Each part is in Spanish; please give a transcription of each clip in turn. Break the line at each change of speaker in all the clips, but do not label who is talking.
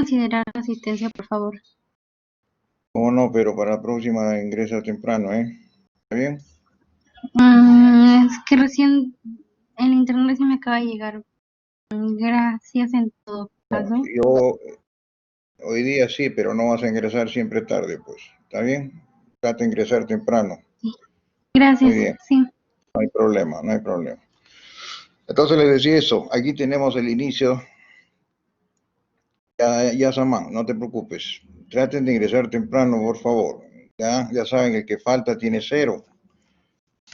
considerar la asistencia, por favor.
¿Cómo no? Pero para la próxima ingresa temprano, ¿eh? ¿Está bien?
Es que recién el internet se me acaba de llegar. Gracias en todo
No,
caso.
yo hoy día sí, pero no vas a ingresar siempre tarde, pues. ¿Está bien? Trata de ingresar temprano.
Sí.
Muy
Gracias,
bien,
sí.
no hay problema, no hay problema. Entonces les decía eso, aquí tenemos el inicio. Ya, Samán, no te preocupes. Traten de ingresar temprano, por favor. Ya saben, el que falta tiene cero.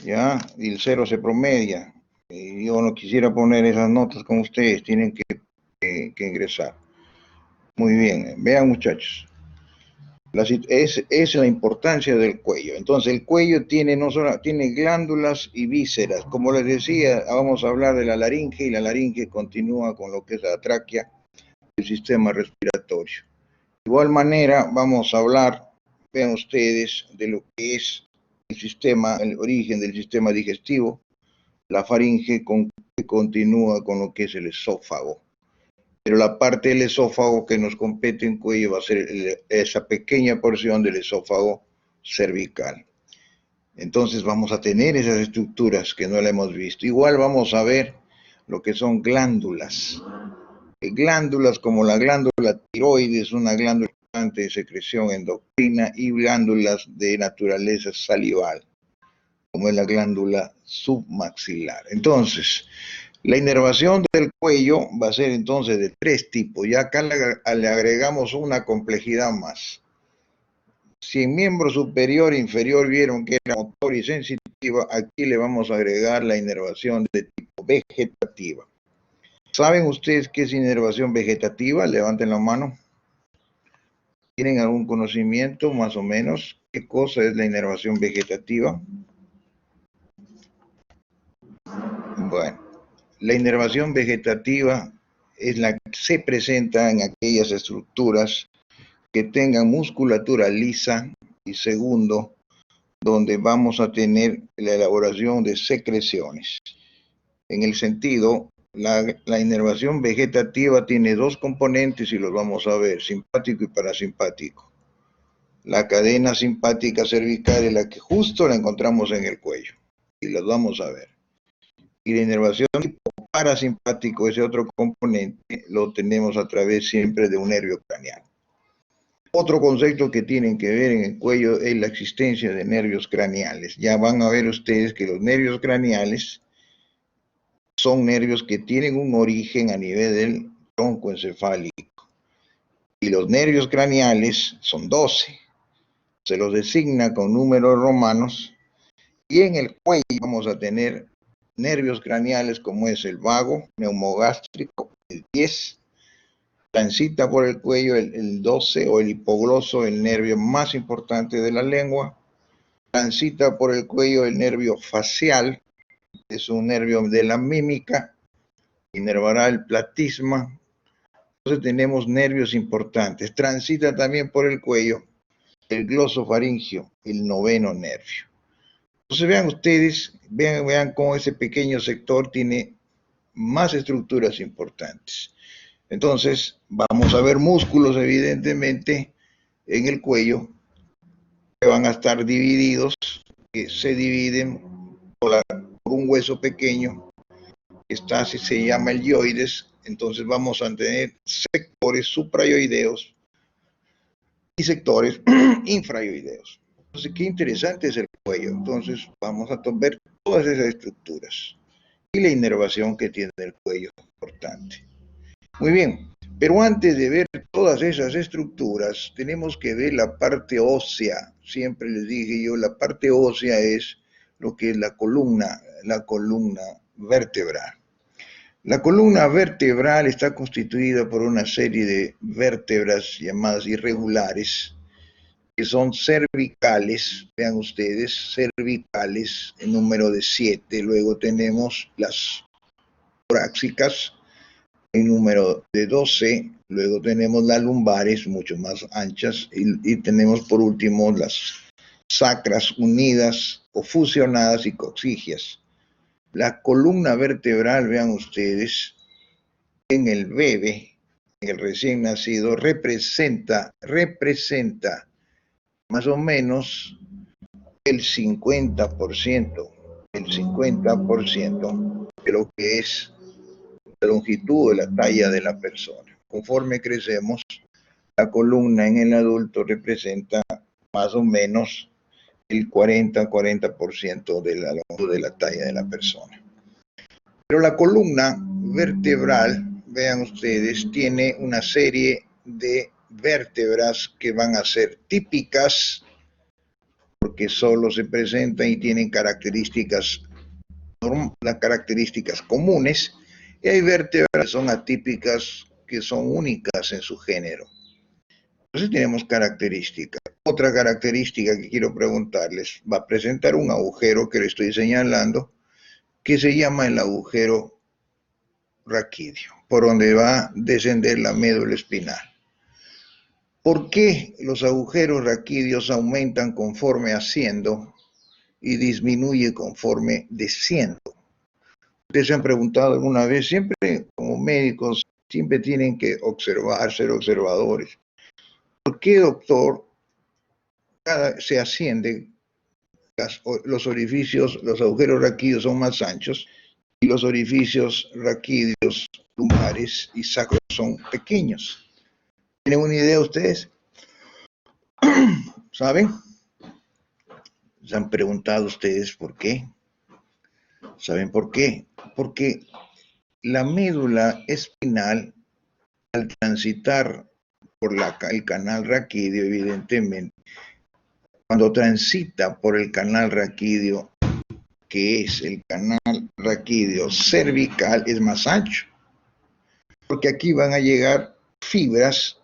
Ya, y el cero se promedia. Y yo no quisiera poner esas notas con ustedes, tienen que ingresar. Muy bien, vean muchachos. Es la importancia del cuello. Entonces el cuello tiene no solo tiene glándulas y vísceras. Como les decía, vamos a hablar de la laringe y la laringe continúa con lo que es la tráquea, el sistema respiratorio. De igual manera vamos a hablar, vean ustedes, de lo que es el sistema, el origen del sistema digestivo, la faringe que continúa con lo que es el esófago. Pero la parte del esófago que nos compete en cuello va a ser esa pequeña porción del esófago cervical. Entonces vamos a tener esas estructuras que no la hemos visto. Igual vamos a ver lo que son glándulas. Glándulas como la glándula tiroides, una glándula de secreción endocrina, y glándulas de naturaleza salival, como es la glándula submaxilar. Entonces, la inervación del cuello va a ser entonces de tres tipos. Ya acá le agregamos una complejidad más. Si en miembro superior e inferior vieron que era motor y sensitiva, aquí le vamos a agregar la inervación de tipo vegetativa. ¿Saben ustedes qué es inervación vegetativa? Levanten la mano. ¿Tienen algún conocimiento más o menos? ¿Qué cosa es la inervación vegetativa? Bueno, la inervación vegetativa es la que se presenta en aquellas estructuras que tengan musculatura lisa y segundo, donde vamos a tener la elaboración de secreciones. En el sentido, la inervación vegetativa tiene dos componentes y los vamos a ver, simpático y parasimpático. La cadena simpática cervical es la que justo la encontramos en el cuello y las vamos a ver. Y la inervación tipo parasimpático, ese otro componente, lo tenemos a través siempre de un nervio craneal. Otro concepto que tienen que ver en el cuello es la existencia de nervios craneales. Ya van a ver ustedes que los nervios craneales son nervios que tienen un origen a nivel del tronco encefálico. Y los nervios craneales son 12. Se los designa con números romanos. Y en el cuello vamos a tener nervios craneales como es el vago, neumogástrico, el 10. Transita por el cuello el 12 o el hipogloso, el nervio más importante de la lengua. Transita por el cuello el nervio facial, es un nervio de la mímica, inervará el platisma. Entonces tenemos nervios importantes. Transita también por el cuello el glosofaringio, el noveno nervio. Entonces vean ustedes, vean cómo ese pequeño sector tiene más estructuras importantes. Entonces vamos a ver músculos evidentemente en el cuello que van a estar divididos, que se dividen por un hueso pequeño que está, así se llama el yoides. Entonces vamos a tener sectores suprayoideos y sectores infrayoideos. Entonces, qué interesante es el cuello. Entonces, vamos a ver todas esas estructuras y la inervación que tiene el cuello, importante. Muy bien, pero antes de ver todas esas estructuras, tenemos que ver la parte ósea. Siempre les dije yo, la parte ósea es lo que es la columna vertebral. La columna vertebral está constituida por una serie de vértebras llamadas irregulares, que son cervicales, vean ustedes, cervicales, en número de 7. Luego tenemos las torácicas, en número de 12. Luego tenemos las lumbares, mucho más anchas, y tenemos por último las sacras unidas o fusionadas y coxigias. La columna vertebral, vean ustedes, en el bebé en el recién nacido representa más o menos el 50%, de lo que es la longitud de la talla de la persona. Conforme crecemos, la columna en el adulto representa más o menos el 40% de la longitud de la talla de la persona. Pero la columna vertebral, vean ustedes, tiene una serie de vértebras que van a ser típicas porque solo se presentan y tienen las características comunes, y hay vértebras que son atípicas, que son únicas en su género. Entonces tenemos características. Otra característica que quiero preguntarles, va a presentar un agujero que le estoy señalando, que se llama el agujero raquídeo, por donde va a descender la médula espinal. ¿Por qué los agujeros raquídeos aumentan conforme asciendo y disminuye conforme desciendo? Ustedes se han preguntado alguna vez, siempre como médicos, siempre tienen que observar, ser observadores. ¿Por qué, doctor, se asciende, los orificios, los agujeros raquídeos son más anchos y los orificios raquídeos lumbares y sacros son pequeños? ¿Tienen una idea ustedes? ¿Saben? ¿Se han preguntado ustedes por qué? ¿Saben por qué? Porque la médula espinal, al transitar por el canal raquídeo, evidentemente, cuando transita por el canal raquídeo, que es el canal raquídeo cervical, es más ancho, porque aquí van a llegar fibras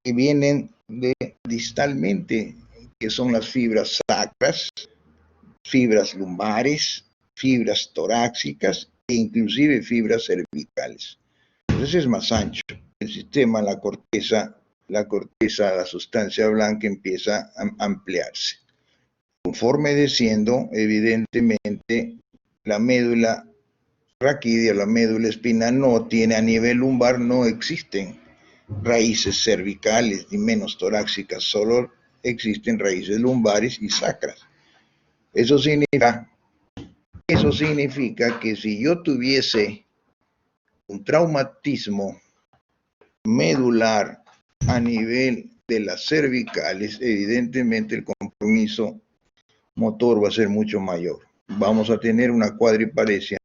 que vienen distalmente, que son las fibras sacras, fibras lumbares, fibras torácicas e inclusive fibras cervicales. Entonces es más ancho. El sistema, la corteza, la sustancia blanca empieza a ampliarse. Conforme desciendo, evidentemente, la médula raquídea, la médula espinal no tiene a nivel lumbar, no existen raíces cervicales ni menos torácicas, solo existen raíces lumbares y sacras. Eso significa que si yo tuviese un traumatismo medular a nivel de las cervicales, evidentemente el compromiso motor va a ser mucho mayor. Vamos a tener una cuadriparesia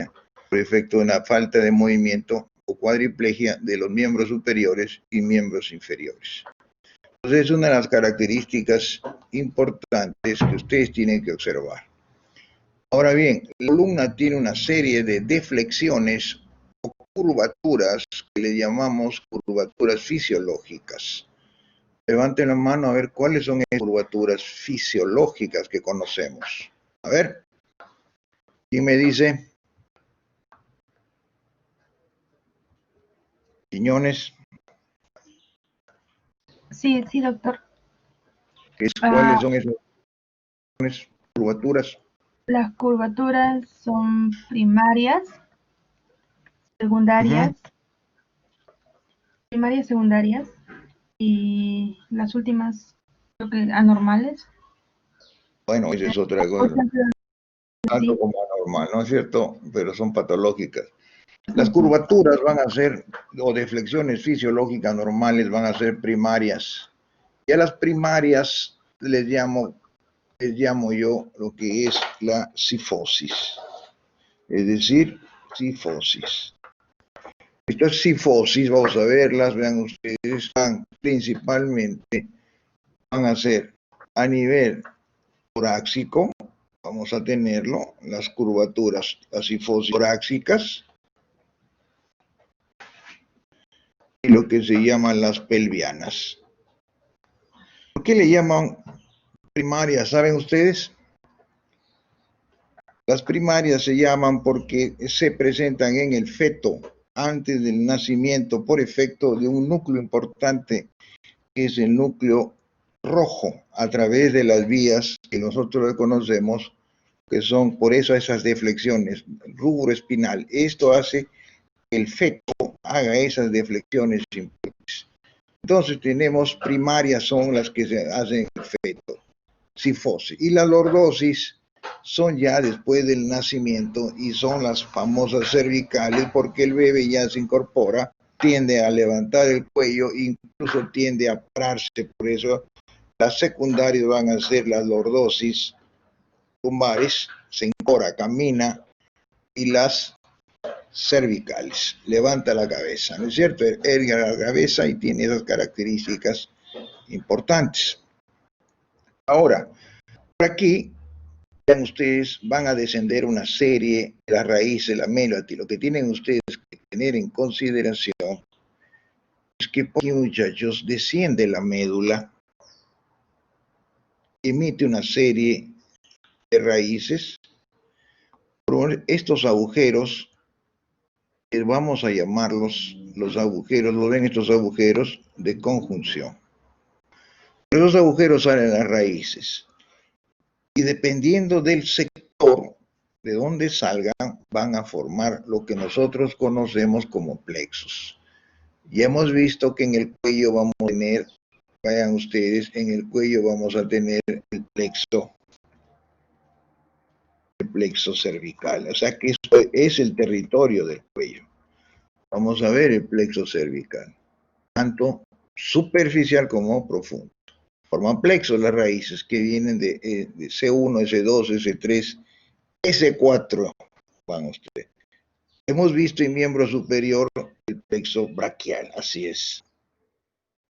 por efecto de una falta de movimiento o cuadriplegia de los miembros superiores y miembros inferiores. Entonces es una de las características importantes que ustedes tienen que observar. Ahora bien, la columna tiene una serie de deflexiones o curvaturas que le llamamos curvaturas fisiológicas. Levanten la mano a ver cuáles son esas curvaturas fisiológicas que conocemos. A ver, ¿quién me dice? Quiñones.
Sí, sí, doctor.
¿Cuáles son esas curvaturas?
Las curvaturas son primarias, secundarias, primarias, secundarias, y las últimas, creo que anormales.
Bueno, esa es otra cosa. Tanto como anormal, ¿no es cierto? Pero son patológicas. Las curvaturas van a ser, o deflexiones fisiológicas normales van a ser primarias. Y a las primarias les llamo yo lo que es la cifosis. Es decir, cifosis. Estas cifosis, vamos a verlas, vean ustedes, principalmente van a ser a nivel torácico, vamos a tenerlo, las curvaturas, las cifosis torácicas, y lo que se llaman las pelvianas. ¿Por qué le llaman primarias? ¿Saben ustedes? Las primarias se llaman porque se presentan en el feto antes del nacimiento por efecto de un núcleo importante, que es el núcleo rojo, a través de las vías que nosotros conocemos, que son por eso esas deflexiones, rubro espinal. Esto hace que el feto, haga esas deflexiones importantes. Entonces tenemos primarias, son las que se hacen efecto, cifosis, y la lordosis son ya después del nacimiento y son las famosas cervicales porque el bebé ya se incorpora, tiende a levantar el cuello, incluso tiende a pararse, por eso las secundarias van a ser las lordosis lumbares, se incorpora, camina, y las cervicales, levanta la cabeza, ¿no es cierto? Erga la cabeza y tiene esas características importantes. Ahora, por aquí, vean ustedes, van a descender una serie de las raíces, la médula. Lo que tienen ustedes que tener en consideración es que por aquí, muchachos, desciende la médula, emite una serie de raíces por estos agujeros, que vamos a llamarlos los agujeros, ¿lo ven estos agujeros? De conjunción. Por esos agujeros salen las raíces. Y dependiendo del sector de donde salgan, van a formar lo que nosotros conocemos como plexos. Ya hemos visto que en el cuello vamos a tener, vean ustedes, en el cuello vamos a tener el plexo cervical. O sea que eso es el territorio del cuello. Vamos a ver el plexo cervical, tanto superficial como profundo. Forman plexos las raíces que vienen de C1, S2, S3, S4. Van ustedes. Hemos visto en miembro superior el plexo braquial, así es.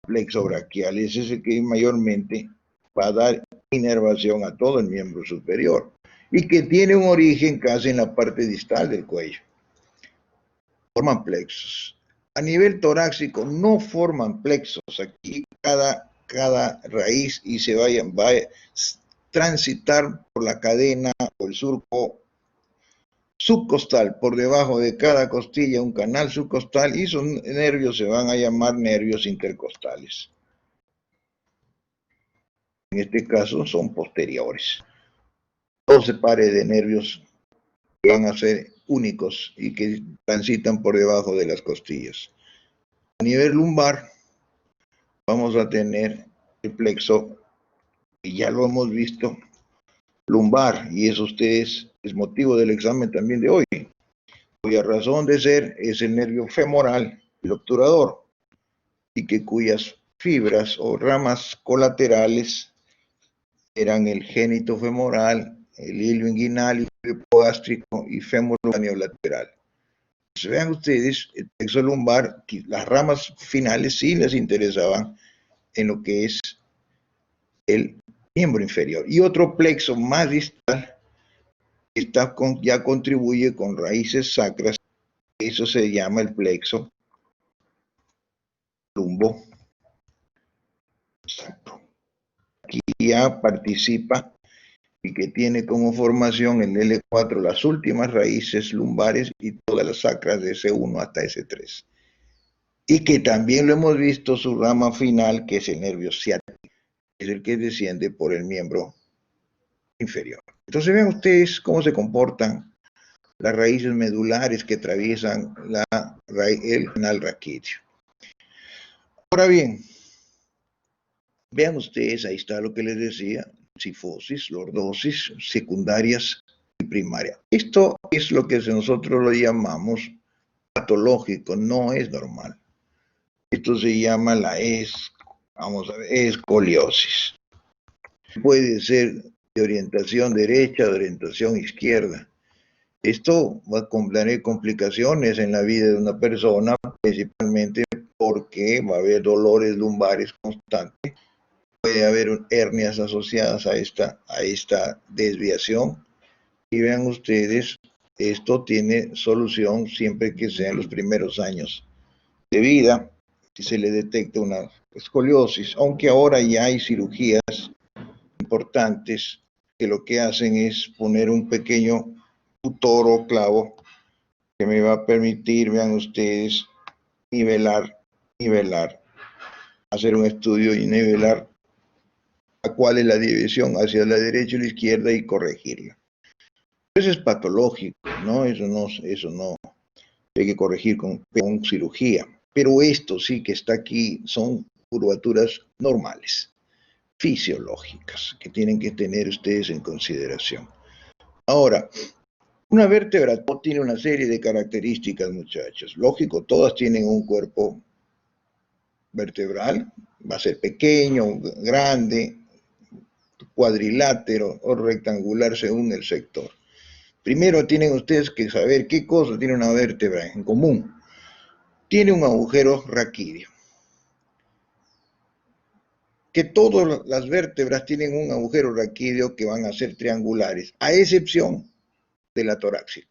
Plexo braquial es ese que mayormente va a dar inervación a todo el miembro superior y que tiene un origen casi en la parte distal del cuello. Forman plexos. A nivel torácico no forman plexos. Aquí cada raíz y va a transitar por la cadena o el surco subcostal, por debajo de cada costilla un canal subcostal y esos nervios se van a llamar nervios intercostales. En este caso son posteriores. 12 pares de nervios que van a ser únicos y que transitan por debajo de las costillas. A nivel lumbar vamos a tener el plexo, y ya lo hemos visto, lumbar, y eso ustedes es motivo del examen también de hoy, cuya razón de ser es el nervio femoral, el obturador, y que cuyas fibras o ramas colaterales eran el génito femoral, el hilo inguinal, el hipogástrico y fémur lateral. Pues vean ustedes, el plexo lumbar, las ramas finales sí les interesaban en lo que es el miembro inferior. Y otro plexo más distal ya contribuye con raíces sacras, eso se llama el plexo lumbo sacro. Aquí ya participa y que tiene como formación el L4 las últimas raíces lumbares y todas las sacras de S1 hasta S3. Y que también lo hemos visto su rama final, que es el nervio ciático, es el que desciende por el miembro inferior. Entonces vean ustedes cómo se comportan las raíces medulares que atraviesan el canal raquídeo. Ahora bien, vean ustedes, ahí está lo que les decía, cifosis, lordosis, secundarias y primarias. Esto es lo que nosotros lo llamamos patológico, no es normal. Esto se llama escoliosis. Puede ser de orientación derecha, de orientación izquierda. Esto va a tener complicaciones en la vida de una persona, principalmente porque va a haber dolores lumbares constantes, puede haber hernias asociadas a esta desviación. Y vean ustedes, esto tiene solución siempre que sean los primeros años de vida, si se le detecta una escoliosis, aunque ahora ya hay cirugías importantes que lo que hacen es poner un pequeño tutor o clavo que me va a permitir, vean ustedes, nivelar, hacer un estudio y nivelar a cuál es la división hacia la derecha y la izquierda y corregirla. Eso es patológico, ¿no? Eso no hay que corregir con cirugía. Pero esto sí que está aquí son curvaturas normales, fisiológicas, que tienen que tener ustedes en consideración. Ahora, una vértebra tiene una serie de características, muchachos. Lógico, todas tienen un cuerpo vertebral, va a ser pequeño, grande, cuadrilátero o rectangular según el sector. Primero tienen ustedes que saber qué cosa tiene una vértebra en común. Tiene un agujero raquídeo. Que todas las vértebras tienen un agujero raquídeo que van a ser triangulares, a excepción de la torácica.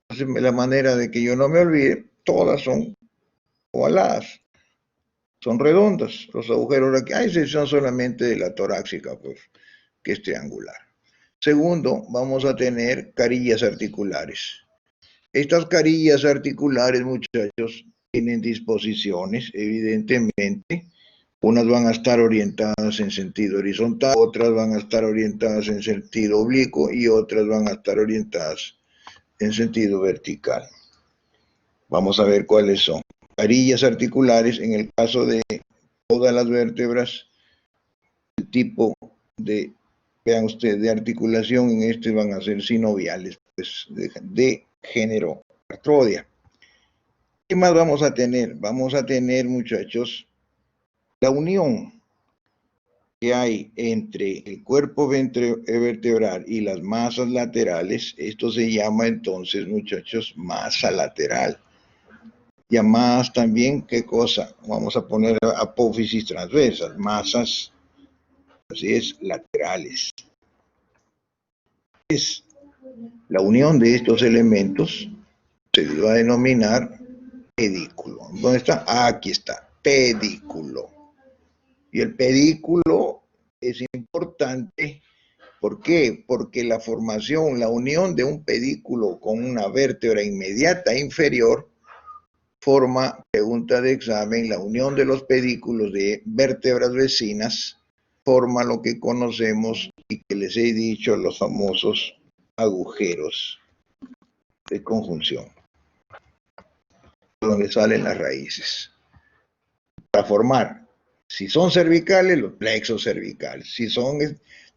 Entonces, la manera de que yo no me olvide, todas son ovaladas, son redondas, los agujeros raquídeos, a excepción solamente de la torácica, pues, que es triangular. Segundo, vamos a tener carillas articulares. Estas carillas articulares, muchachos, tienen disposiciones, evidentemente. Unas van a estar orientadas en sentido horizontal, otras van a estar orientadas en sentido oblicuo y otras van a estar orientadas en sentido vertical. Vamos a ver cuáles son. Carillas articulares, en el caso de todas las vértebras, el tipo de, vean ustedes, de articulación en este van a ser sinoviales, pues de género artrodia. ¿Qué más vamos a tener? Vamos a tener, muchachos, la unión que hay entre el cuerpo vertebral y las masas laterales. Esto se llama entonces, muchachos, masa lateral. Llamadas también, ¿qué cosa? Vamos a poner apófisis transversas, masas, así es, laterales. Es la unión de estos elementos se va a denominar pedículo. ¿Dónde está? Aquí está, pedículo. Y el pedículo es importante. ¿Por qué? Porque la formación, la unión de un pedículo con una vértebra inmediata inferior forma, pregunta de examen, la unión de los pedículos de vértebras vecinas forma lo que conocemos y que les he dicho, los famosos agujeros de conjunción, donde salen las raíces. Para formar, si son cervicales, los plexos cervicales, si son,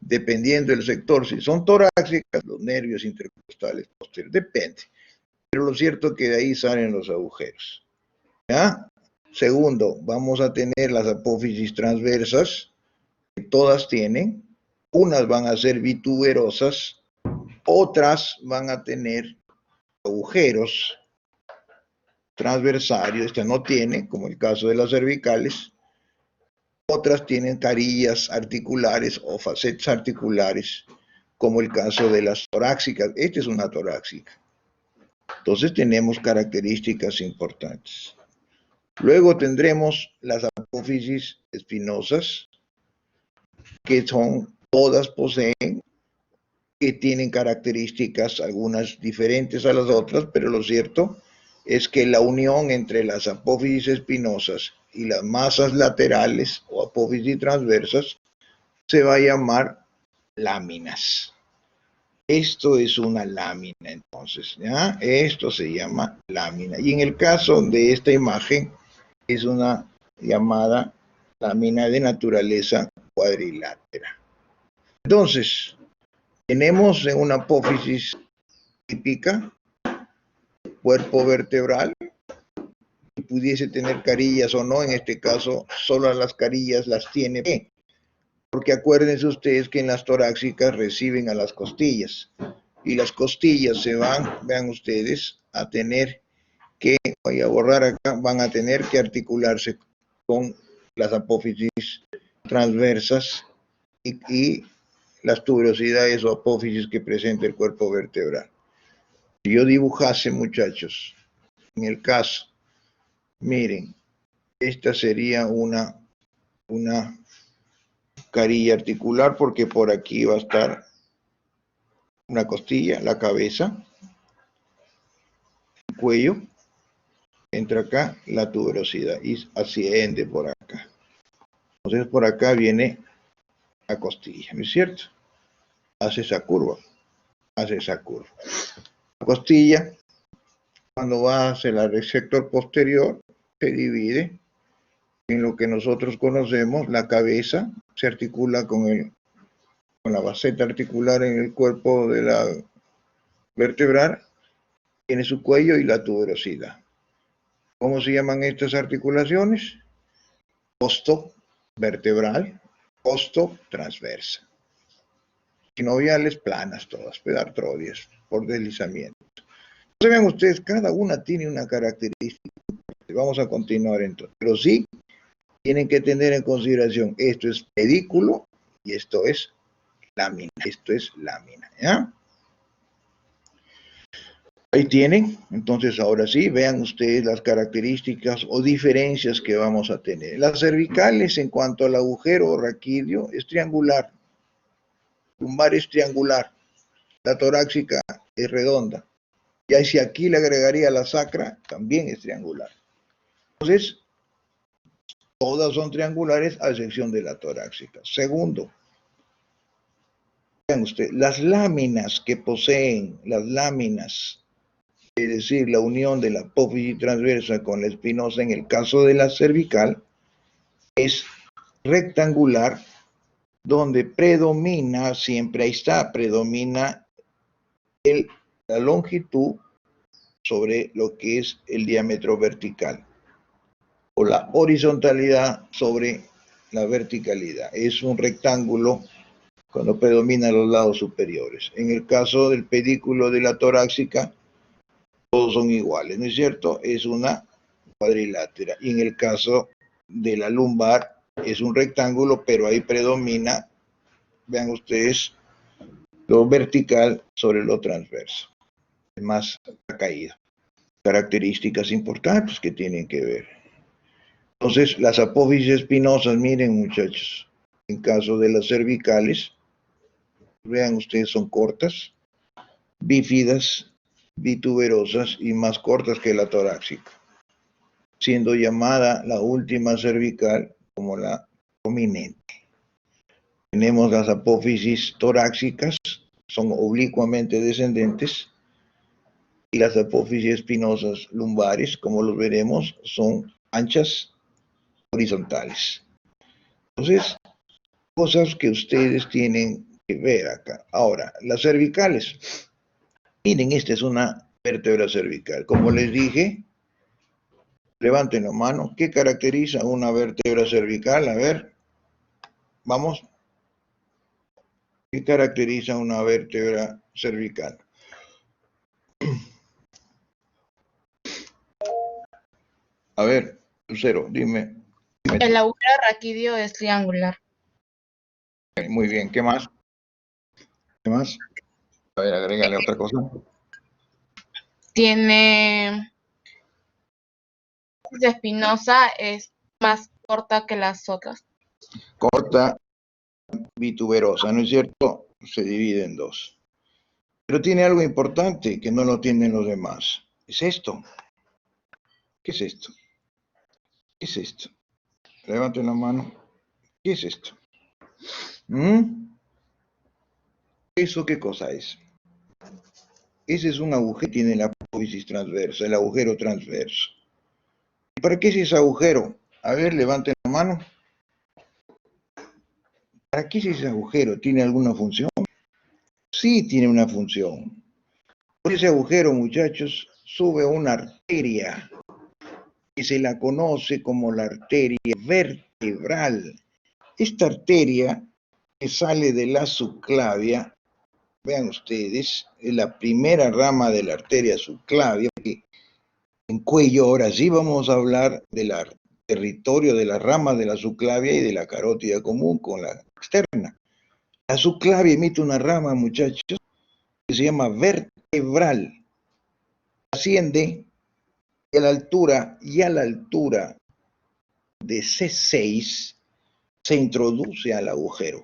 dependiendo del sector, si son torácicas, los nervios intercostales posteriores, depende. Pero lo cierto es que de ahí salen los agujeros. ¿Ya? Segundo, vamos a tener las apófisis transversas, que todas tienen, unas van a ser vituberosas, otras van a tener agujeros transversarios, esta no tiene, como el caso de las cervicales, otras tienen carillas articulares o facetas articulares, como el caso de las torácicas. Esta es una torácica. Entonces tenemos características importantes. Luego tendremos las apófisis espinosas, que son, todas poseen, que tienen características, algunas diferentes a las otras, pero lo cierto es que la unión entre las apófisis espinosas y las masas laterales o apófisis transversas se va a llamar láminas. Esto es una lámina, entonces, ¿ya? Esto se llama lámina. Y en el caso de esta imagen, es una llamada lámina de naturaleza cuadrilátera. Entonces, tenemos en una apófisis típica, cuerpo vertebral, que pudiese tener carillas o no, en este caso, solo las carillas las tiene B, porque acuérdense ustedes que en las torácicas reciben a las costillas, y las costillas se van, vean ustedes, a tener que, voy a borrar acá, van a tener que articularse con las apófisis transversas y las tuberosidades o apófisis que presenta el cuerpo vertebral. Si yo dibujase, muchachos, en el caso, miren, esta sería una carilla articular, porque por aquí va a estar una costilla, la cabeza, el cuello, entra acá la tuberosidad y asciende por acá. Entonces por acá viene la costilla, ¿no es cierto? Hace esa curva, hace esa curva. La costilla Cuando va hacia el sector posterior, se divide en lo que nosotros conocemos, la cabeza, se articula con la baseta articular en el cuerpo de la vertebral, tiene su cuello y la tuberosidad. ¿Cómo se llaman estas articulaciones? Costo vertebral, costo transversa. Sinoviales planas todas, pedartrodias, por deslizamiento. Entonces vean ustedes, cada una tiene una característica. Vamos a continuar entonces. Pero sí tienen que tener en consideración, esto es pedículo y esto es lámina. Esto es lámina, ¿ya? Ahí tienen. Entonces ahora sí, vean ustedes las características o diferencias que vamos a tener. Las cervicales en cuanto al agujero raquídeo es triangular. Lumbar es triangular. La torácica es redonda. Y si aquí le agregaría la sacra, también es triangular. Entonces, todas son triangulares a excepción de la torácica. Segundo, vean ustedes, las láminas que poseen, las láminas, es decir, la unión de la apófisis transversa con la espinosa en el caso de la cervical, es rectangular, donde predomina, siempre ahí está, predomina la longitud sobre lo que es el diámetro vertical, o la horizontalidad sobre la verticalidad. Es un rectángulo cuando predominan los lados superiores. En el caso del pedículo de la torácica, todos son iguales, ¿no es cierto? Es una cuadrilátera. Y en el caso de la lumbar, es un rectángulo, pero ahí predomina, vean ustedes, lo vertical sobre lo transverso. Es más caída. Características importantes que tienen que ver. Entonces, las apófisis espinosas, miren muchachos, en caso de las cervicales, vean ustedes, son cortas, bífidas, bituberosas y más cortas que la torácica, siendo llamada la última cervical como la prominente. Tenemos las apófisis torácicas, son oblicuamente descendentes, y las apófisis espinosas lumbares, como los veremos, son anchas, horizontales. Entonces, cosas que ustedes tienen que ver acá. Ahora, las cervicales. Miren, esta es una vértebra cervical. Como les dije, levanten la mano. ¿Qué caracteriza una vértebra cervical? A ver, vamos. ¿Qué caracteriza una vértebra cervical? A ver, Lucero, dime.
El agujero raquídeo es triangular.
Muy bien, ¿qué más? ¿Qué más? A ver, agrégale otra cosa.
Tiene espinosa, es más corta que las otras.
Corta, bituberosa, ¿no es cierto? Se divide en dos. Pero tiene algo importante que no lo tienen los demás. Es esto. ¿Qué es esto? ¿Qué es esto? Levanten la mano. ¿Qué es esto? ¿Eso qué cosa es? Ese es un agujero que tiene la apófisis transversa, el agujero transverso. ¿Y para qué es ese agujero? A ver, levanten la mano. ¿Para qué es ese agujero? ¿Tiene alguna función? Sí, tiene una función. Por ese agujero, muchachos, sube una arteria que se la conoce como la arteria vertebral. Esta arteria que sale de la subclavia, vean ustedes, es la primera rama de la arteria subclavia, que en cuello, ahora sí vamos a hablar del territorio de las ramas de la subclavia y de la carótida común con la externa. La subclavia emite una rama, muchachos, que se llama vertebral. Asciende a la altura de C6 se introduce al agujero.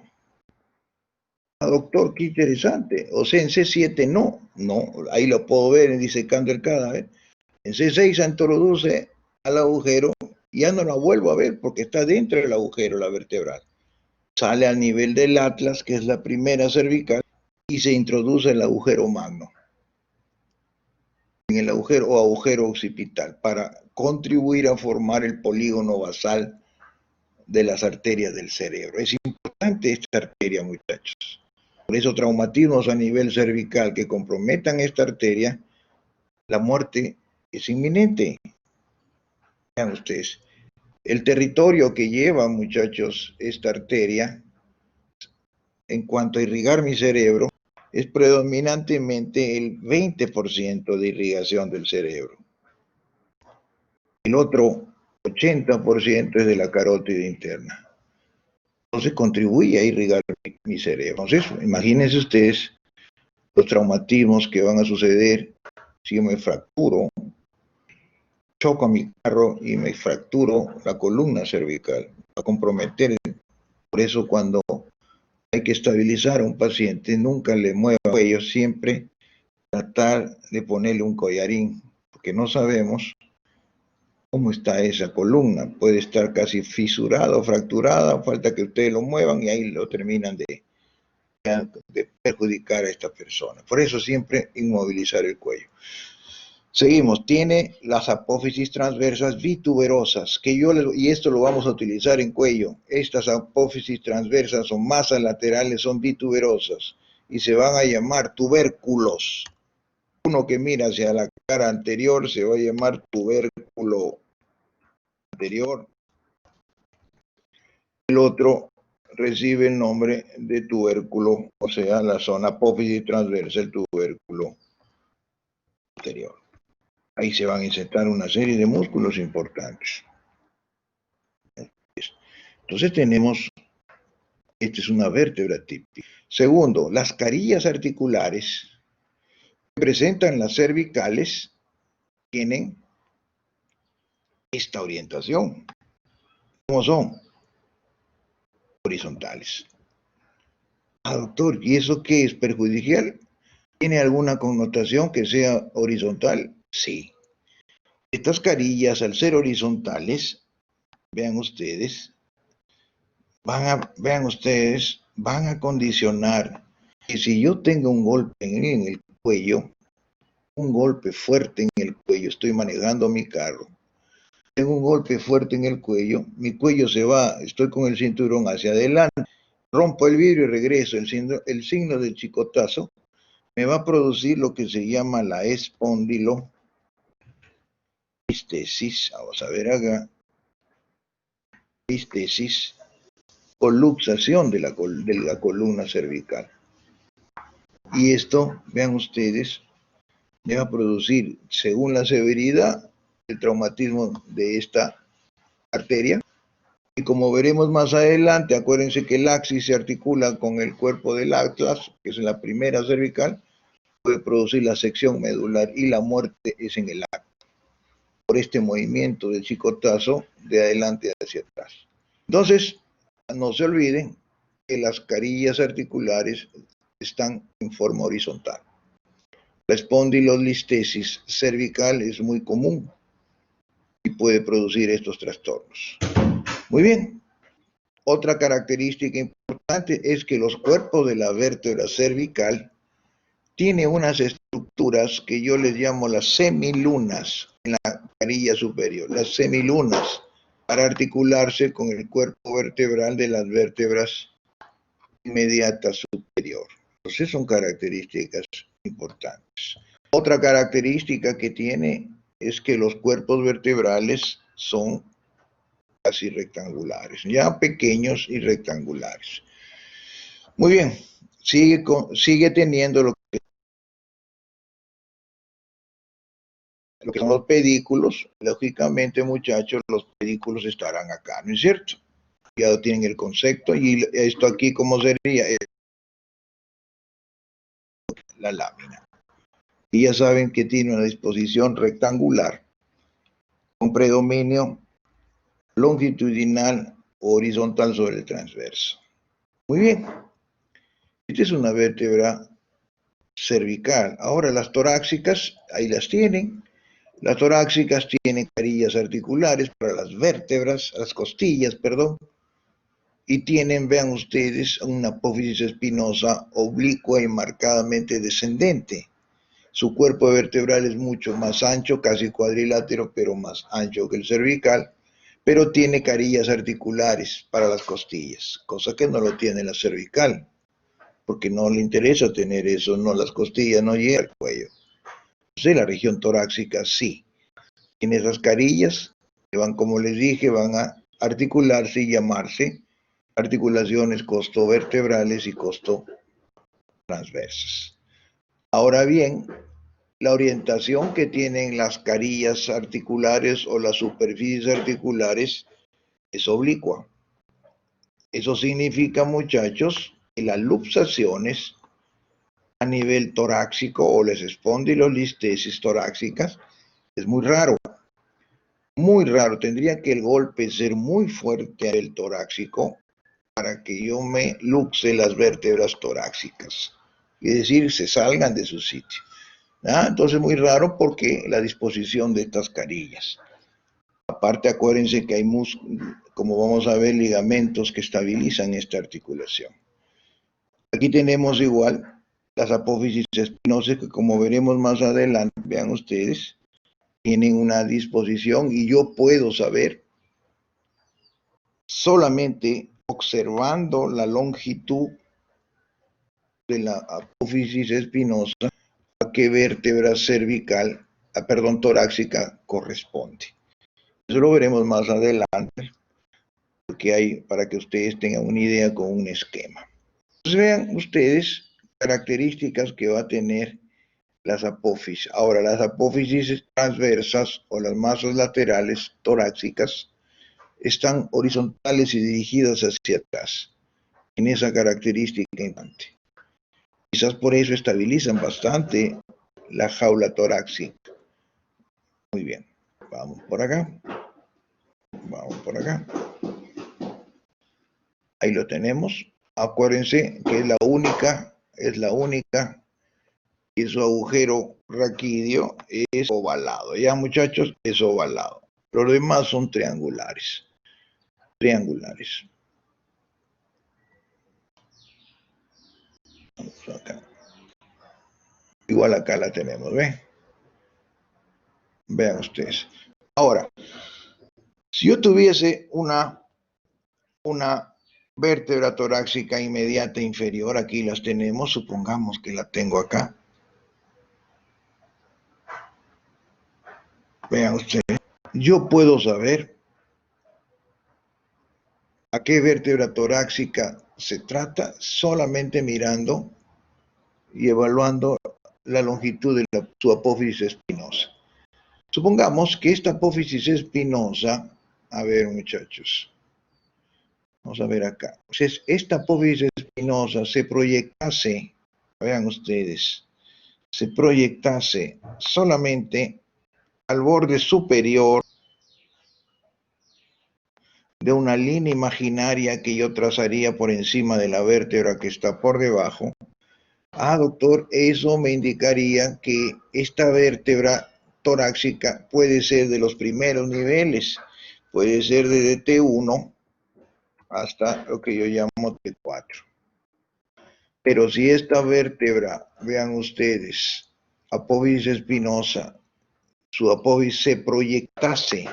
Doctor, qué interesante. O sea, en C7 no, ahí lo puedo ver en disecando el cadáver. En C6 se introduce al agujero y ya no la vuelvo a ver porque está dentro del agujero la vertebral. Sale al nivel del atlas, que es la primera cervical, y se introduce el agujero magno. en el agujero o agujero occipital para contribuir a formar el polígono basal de las arterias del cerebro. Es importante esta arteria, muchachos. Por eso traumatismos a nivel cervical que comprometan esta arteria, la muerte es inminente. Vean ustedes, el territorio que lleva, muchachos, esta arteria, en cuanto a irrigar mi cerebro, es predominantemente el 20% de irrigación del cerebro. El otro 80% es de la carótida interna. Entonces contribuye a irrigar mi cerebro. Entonces, imagínense ustedes los traumatismos que van a suceder si yo me fracturo, choco a mi carro y me fracturo la columna cervical, a comprometer. Por eso cuando hay que estabilizar a un paciente, nunca le mueva el cuello, siempre tratar de ponerle un collarín, porque no sabemos cómo está esa columna. Puede estar casi fisurada o fracturada, falta que ustedes lo muevan y ahí lo terminan de perjudicar a esta persona. Por eso siempre inmovilizar el cuello. Seguimos, tiene las apófisis transversas vituberosas, y esto lo vamos a utilizar en cuello. Estas apófisis transversas o masas laterales son vituberosas y se van a llamar tubérculos. Uno que mira hacia la cara anterior se va a llamar tubérculo anterior. El otro recibe el nombre de tubérculo, o sea, la zona apófisis transversa, el tubérculo anterior. Ahí se van a insertar una serie de músculos importantes. Entonces tenemos, esta es una vértebra típica. Segundo, las carillas articulares que presentan las cervicales tienen esta orientación. ¿Cómo son? Horizontales. Ah, doctor, ¿y eso qué es? ¿Perjudicial? ¿Tiene alguna connotación que sea horizontal? Sí. Estas carillas, al ser horizontales, vean ustedes, van a condicionar que si yo tengo un golpe en el cuello, un golpe fuerte en el cuello, estoy manejando mi carro, tengo un golpe fuerte en el cuello, mi cuello se va, estoy con el cinturón hacia adelante, rompo el vidrio y regreso, el signo del chicotazo me va a producir lo que se llama la espondilolistesis, vamos a ver acá, listesis, o luxación de la columna cervical. Y esto, vean ustedes, me va a producir, según la severidad, el traumatismo de esta arteria. Y como veremos más adelante, acuérdense que el axis se articula con el cuerpo del atlas, que es la primera cervical, puede producir la sección medular y la muerte es en el acto, por este movimiento del chicotazo de adelante hacia atrás. Entonces, no se olviden que las carillas articulares están en forma horizontal. La espondilolistesis cervical es muy común y puede producir estos trastornos. Muy bien. Otra característica importante es que los cuerpos de la vértebra cervical tienen unas estructuras que yo les llamo las semilunas en la carilla superior, las semilunas, para articularse con el cuerpo vertebral de las vértebras inmediatas superior. Entonces son características importantes. Otra característica que tiene es que los cuerpos vertebrales son casi rectangulares, ya pequeños y rectangulares. Muy bien, sigue teniendo lo que son los pedículos. Lógicamente, muchachos, los pedículos estarán acá, ¿no es cierto? Ya tienen el concepto, y esto aquí, ¿cómo sería? La lámina. Y ya saben que tiene una disposición rectangular, con predominio longitudinal o horizontal sobre el transverso. Muy bien. Esta es una vértebra cervical. Ahora las torácicas, ahí las tienen. Las torácicas tienen carillas articulares para las vértebras, las costillas, perdón, y tienen, vean ustedes, una apófisis espinosa oblicua y marcadamente descendente. Su cuerpo vertebral es mucho más ancho, casi cuadrilátero, pero más ancho que el cervical, pero tiene carillas articulares para las costillas, cosa que no lo tiene la cervical, porque no le interesa tener eso, no, las costillas no llegan al cuello. Entonces la región torácica sí, tiene esas carillas que van, como les dije, van a articularse y llamarse articulaciones costovertebrales y costotransversas. Ahora bien, la orientación que tienen las carillas articulares o las superficies articulares es oblicua. Eso significa, muchachos, que las luxaciones a nivel torácico o las espondilolistesis torácicas es muy raro. Muy raro. Tendría que el golpe ser muy fuerte a nivel torácico para que yo me luxe las vértebras torácicas. Es decir, se salgan de su sitio. Entonces muy raro porque la disposición de estas carillas. Aparte, acuérdense que hay músculos, como vamos a ver, ligamentos que estabilizan esta articulación. Aquí tenemos igual las apófisis espinosas que, como veremos más adelante, vean ustedes, tienen una disposición y yo puedo saber solamente observando la longitud de la apófisis espinosa a qué vértebra cervical, torácica corresponde. Eso lo veremos más adelante, porque hay, para que ustedes tengan una idea con un esquema. Entonces vean ustedes características que va a tener las apófisis. Ahora, las apófisis transversas o las masas laterales torácicas están horizontales y dirigidas hacia atrás, en esa característica importante. Quizás por eso estabilizan bastante la jaula torácica. Muy bien, vamos por acá. Vamos por acá. Ahí lo tenemos. Acuérdense que es la única, y su agujero raquídeo es ovalado. Ya, muchachos, es ovalado. Los demás son triangulares. Triangulares. Vamos acá. Igual acá la tenemos, ¿ven? Vean ustedes. Ahora, si yo tuviese una vértebra torácica inmediata inferior, aquí las tenemos, supongamos que la tengo acá. Vean ustedes, yo puedo saber a qué vértebra torácica se trata solamente mirando y evaluando la longitud de su apófisis espinosa. Supongamos que esta apófisis espinosa, a ver muchachos, vamos a ver acá, si esta apófisis espinosa se proyectase, vean ustedes, se proyectase solamente al borde superior de una línea imaginaria que yo trazaría por encima de la vértebra que está por debajo. Doctor, eso me indicaría que esta vértebra torácica puede ser de los primeros niveles, puede ser desde T1 hasta lo que yo llamo T4. Pero si esta vértebra, vean ustedes, apófisis espinosa, su apófisis se proyectase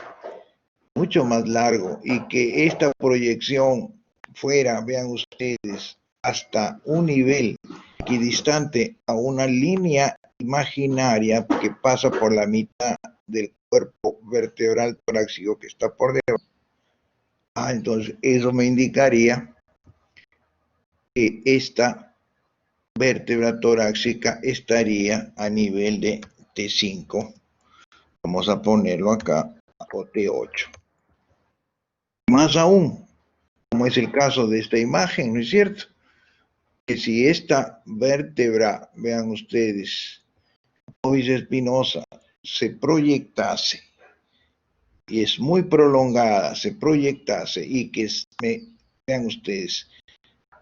mucho más largo y que esta proyección fuera, vean ustedes, hasta un nivel equidistante a una línea imaginaria que pasa por la mitad del cuerpo vertebral torácico que está por debajo. Entonces eso me indicaría que esta vértebra torácica estaría a nivel de T5. Vamos a ponerlo acá, o T8. Más aún, como es el caso de esta imagen, ¿no es cierto? Que si esta vértebra, vean ustedes, apófisis espinosa, se proyectase, y es muy prolongada, se proyectase, y que, vean ustedes,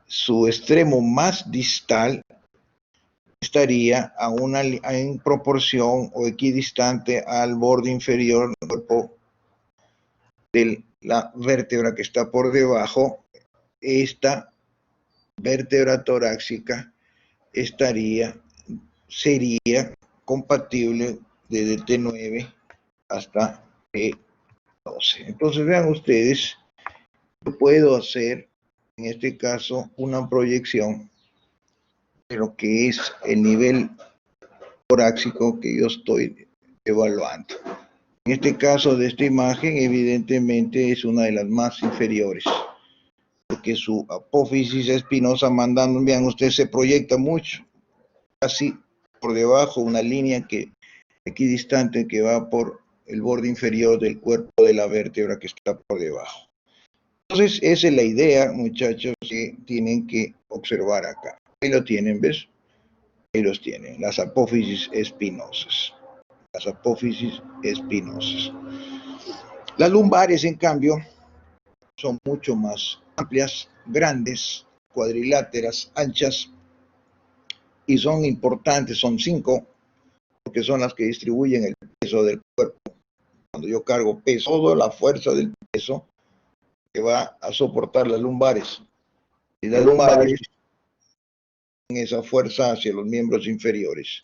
su extremo más distal estaría en proporción o equidistante al borde inferior del cuerpo de la vértebra que está por debajo. Esta vértebra torácica sería compatible desde T9 hasta T12. Entonces vean ustedes, yo puedo hacer en este caso una proyección de lo que es el nivel torácico que yo estoy evaluando. En este caso de esta imagen, evidentemente es una de las más inferiores, porque su apófisis espinosa mandando, vean ustedes, se proyecta mucho, casi por debajo, una línea que equidistante que va por el borde inferior del cuerpo de la vértebra que está por debajo. Entonces, esa es la idea, muchachos, que tienen que observar acá. Ahí lo tienen, ¿ves? Ahí los tienen, las apófisis espinosas. Las apófisis espinosas. Las lumbares, en cambio, son mucho más amplias, grandes, cuadriláteras, anchas, y son importantes, son 5, porque son las que distribuyen el peso del cuerpo. Cuando yo cargo peso, toda la fuerza del peso que va a soportar las lumbares. Y las lumbares tienen esa fuerza hacia los miembros inferiores.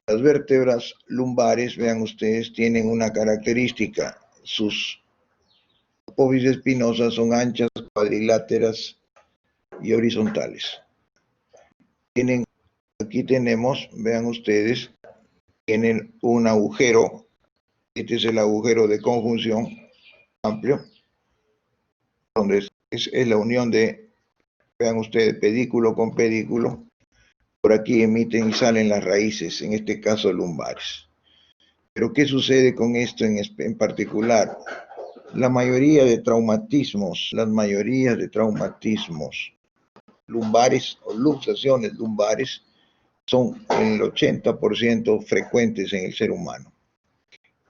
Las vértebras lumbares, vean ustedes, tienen una característica. Sus apófisis espinosas son anchas, cuadriláteras y horizontales. Aquí tenemos, vean ustedes, tienen un agujero. Este es el agujero de conjunción amplio, donde es la unión de, vean ustedes, pedículo con pedículo. Por aquí emiten y salen las raíces, en este caso lumbares. Pero ¿qué sucede con esto en particular? La mayoría de traumatismos, lumbares o luxaciones lumbares son el 80% frecuentes en el ser humano.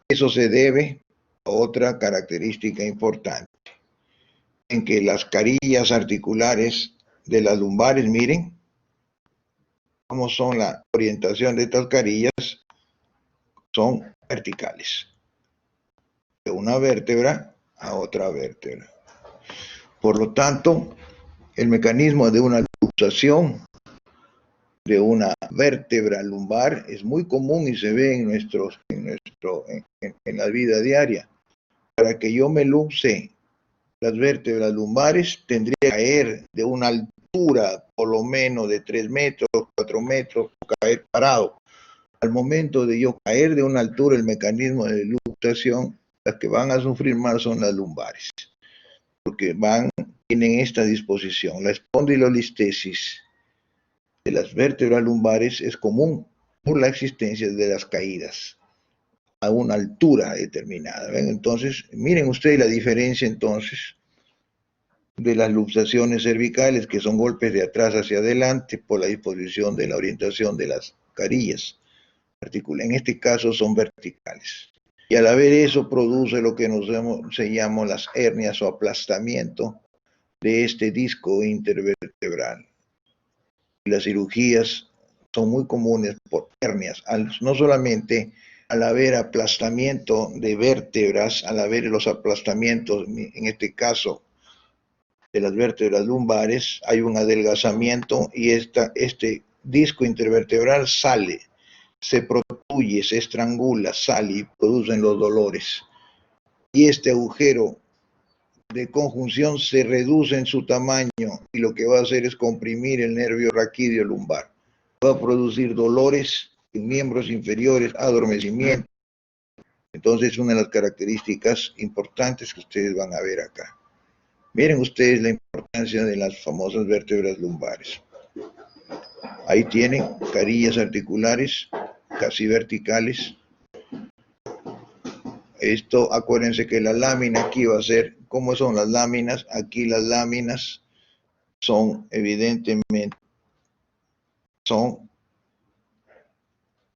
Eso se debe a otra característica importante, en que las carillas articulares de las lumbares, miren cómo son la orientación de estas carillas, son verticales, de una vértebra a otra vértebra. Por lo tanto, el mecanismo de una luxación de una vértebra lumbar es muy común y se ve en la vida diaria. Para que yo me luxe las vértebras lumbares, tendría que caer de una altura por lo menos de 3 metros, 4 metros, caer parado. Al momento de yo caer de una altura, el mecanismo de luxación, las que van a sufrir más son las lumbares, porque tienen esta disposición. La espondilolistesis de las vértebras lumbares es común por la existencia de las caídas a una altura determinada. ¿Ven? Entonces, miren ustedes la diferencia entonces de las luxaciones cervicales, que son golpes de atrás hacia adelante por la disposición de la orientación de las carillas. En este caso son verticales. Y al haber eso produce lo que se llaman las hernias o aplastamiento de este disco intervertebral. Y las cirugías son muy comunes por hernias, no solamente al haber aplastamiento de vértebras, al haber los aplastamientos, en este caso de las vértebras lumbares, hay un adelgazamiento y este disco intervertebral sale, se protuye, se estrangula, sale y producen los dolores. Y este agujero de conjunción se reduce en su tamaño y lo que va a hacer es comprimir el nervio raquídeo lumbar. Va a producir dolores en miembros inferiores, adormecimiento. Entonces, una de las características importantes que ustedes van a ver acá. Miren ustedes la importancia de las famosas vértebras lumbares. Ahí tienen carillas articulares, casi verticales. Esto, acuérdense que la lámina aquí va a ser, ¿cómo son las láminas? Aquí las láminas son, evidentemente, son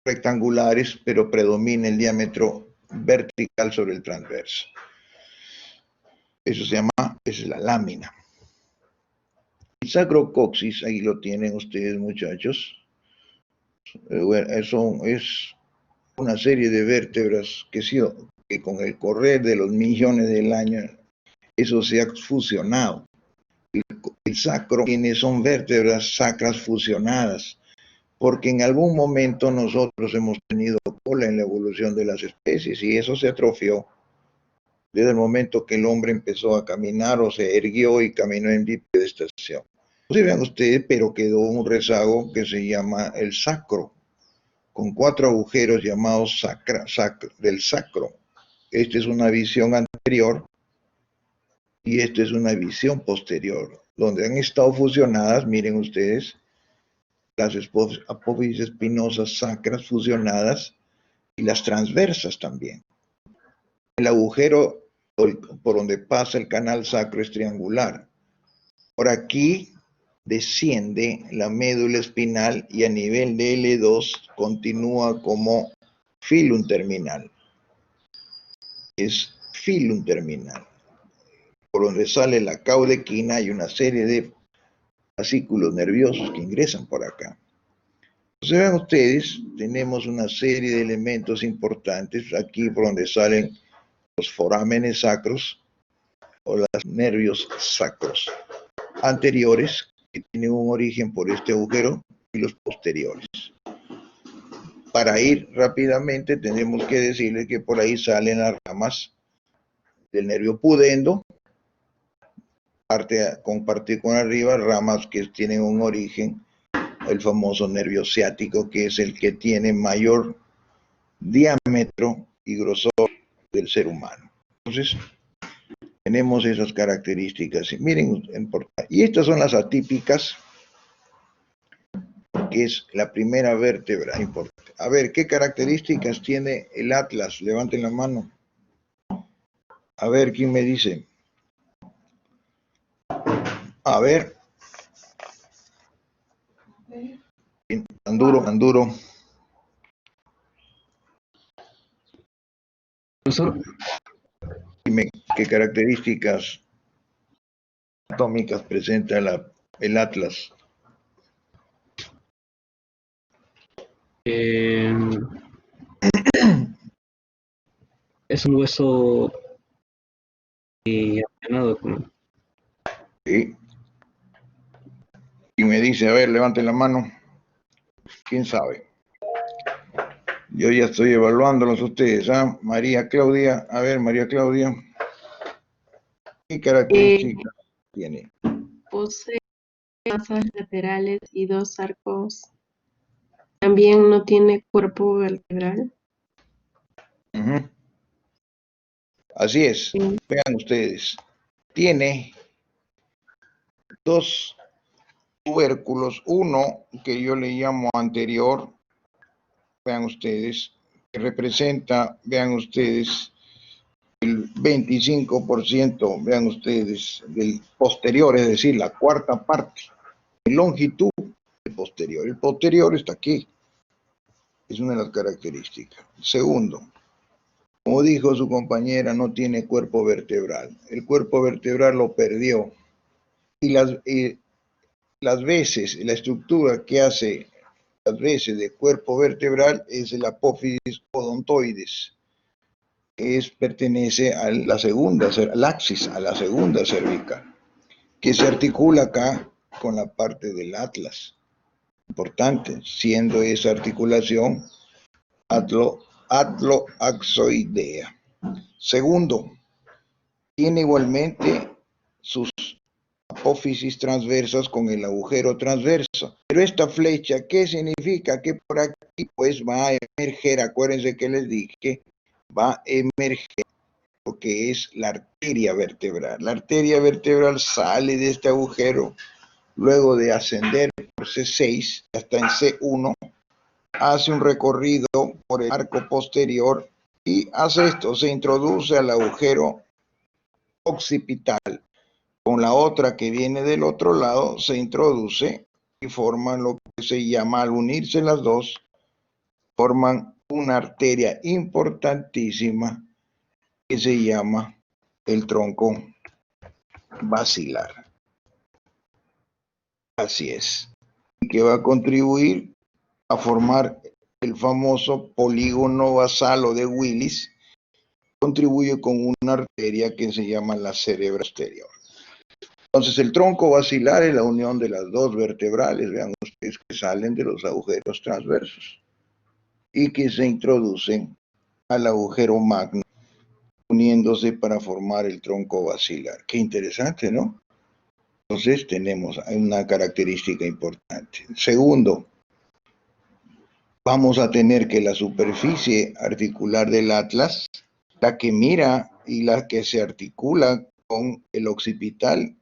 rectangulares, pero predomina el diámetro vertical sobre el transverso. Eso se llama, esa es la lámina. El sacrocoxis, ahí lo tienen ustedes, muchachos. Bueno, eso es una serie de vértebras que con el correr de los millones del año, eso se ha fusionado. El sacro son vértebras sacras fusionadas, porque en algún momento nosotros hemos tenido cola en la evolución de las especies y eso se atrofió desde el momento que el hombre empezó a caminar o se erguió y caminó en bipedestación. Entonces vean ustedes, pero quedó un rezago que se llama el sacro, con 4 agujeros llamados del sacro. Esta es una visión anterior y esta es una visión posterior, donde han estado fusionadas, miren ustedes, las apófisis espinosas sacras fusionadas y las transversas también. El agujero por donde pasa el canal sacro es triangular. Por aquí desciende la médula espinal y a nivel de L2 continúa como filum terminal. Es filum terminal. Por donde sale la caudequina hay una serie de fascículos nerviosos que ingresan por acá. Entonces vean ustedes, tenemos una serie de elementos importantes aquí por donde salen los forámenes sacros o los nervios sacros anteriores que tienen un origen por este agujero y los posteriores. Para ir rápidamente tenemos que decirles que por ahí salen las ramas del nervio pudendo, compartir con arriba ramas que tienen un origen, el famoso nervio ciático, que es el que tiene mayor diámetro y grosor del ser humano. Entonces, tenemos esas características. Miren, y estas son las atípicas, que es la primera vértebra importante. A ver, ¿qué características tiene el atlas? Levanten la mano. A ver, ¿quién me dice? A ver. Tan duro, tan duro.
Profesor,
Dime, ¿qué características atómicas presenta el atlas?
es un hueso aplanado,
¿Sí? Y me dice, a ver, levanten la mano. ¿Quién sabe? Yo ya estoy evaluándolos ustedes, ¿ah? María Claudia, a ver, María Claudia, ¿qué características tiene?
Posee masas laterales y 2 arcos. También no tiene cuerpo vertebral.
Uh-huh. Así es, vean ustedes, tiene 2 tubérculos, uno que yo le llamo anterior, vean ustedes, que representa, vean ustedes, el 25%, vean ustedes, del posterior, es decir, la cuarta parte, en longitud del posterior. El posterior está aquí, es una de las características. Segundo, como dijo su compañera, no tiene cuerpo vertebral. El cuerpo vertebral lo perdió. Y las veces, la estructura que hace las veces de cuerpo vertebral es el apófisis odontoides. Pertenece a la segunda, al axis, a la segunda cervical, que se articula acá con la parte del atlas. Importante, siendo esa articulación atloaxoidea. Segundo, tiene igualmente sus apófisis transversas con el agujero transverso. Pero esta flecha, ¿qué significa? Que por aquí pues va a emerger, acuérdense que les dije, va a emerger lo que es la arteria vertebral. La arteria vertebral sale de este agujero, luego de ascender por C6 hasta en C1, hace un recorrido por el arco posterior y hace esto, se introduce al agujero occipital. Con la otra que viene del otro lado se introduce y forman lo que se llama, al unirse las dos, forman una arteria importantísima que se llama el tronco basilar. Así es. Y que va a contribuir a formar el famoso polígono basalo de Willis, contribuye con una arteria que se llama la cerebro posterior. Entonces el tronco basilar es la unión de las dos vertebrales, vean ustedes. es que salen de los agujeros transversos y que se introducen al agujero magno, uniéndose para formar el tronco basilar. Qué interesante, ¿no? Entonces tenemos una característica importante. Segundo, vamos a tener que la superficie articular del atlas, la que mira y la que se articula con el occipital,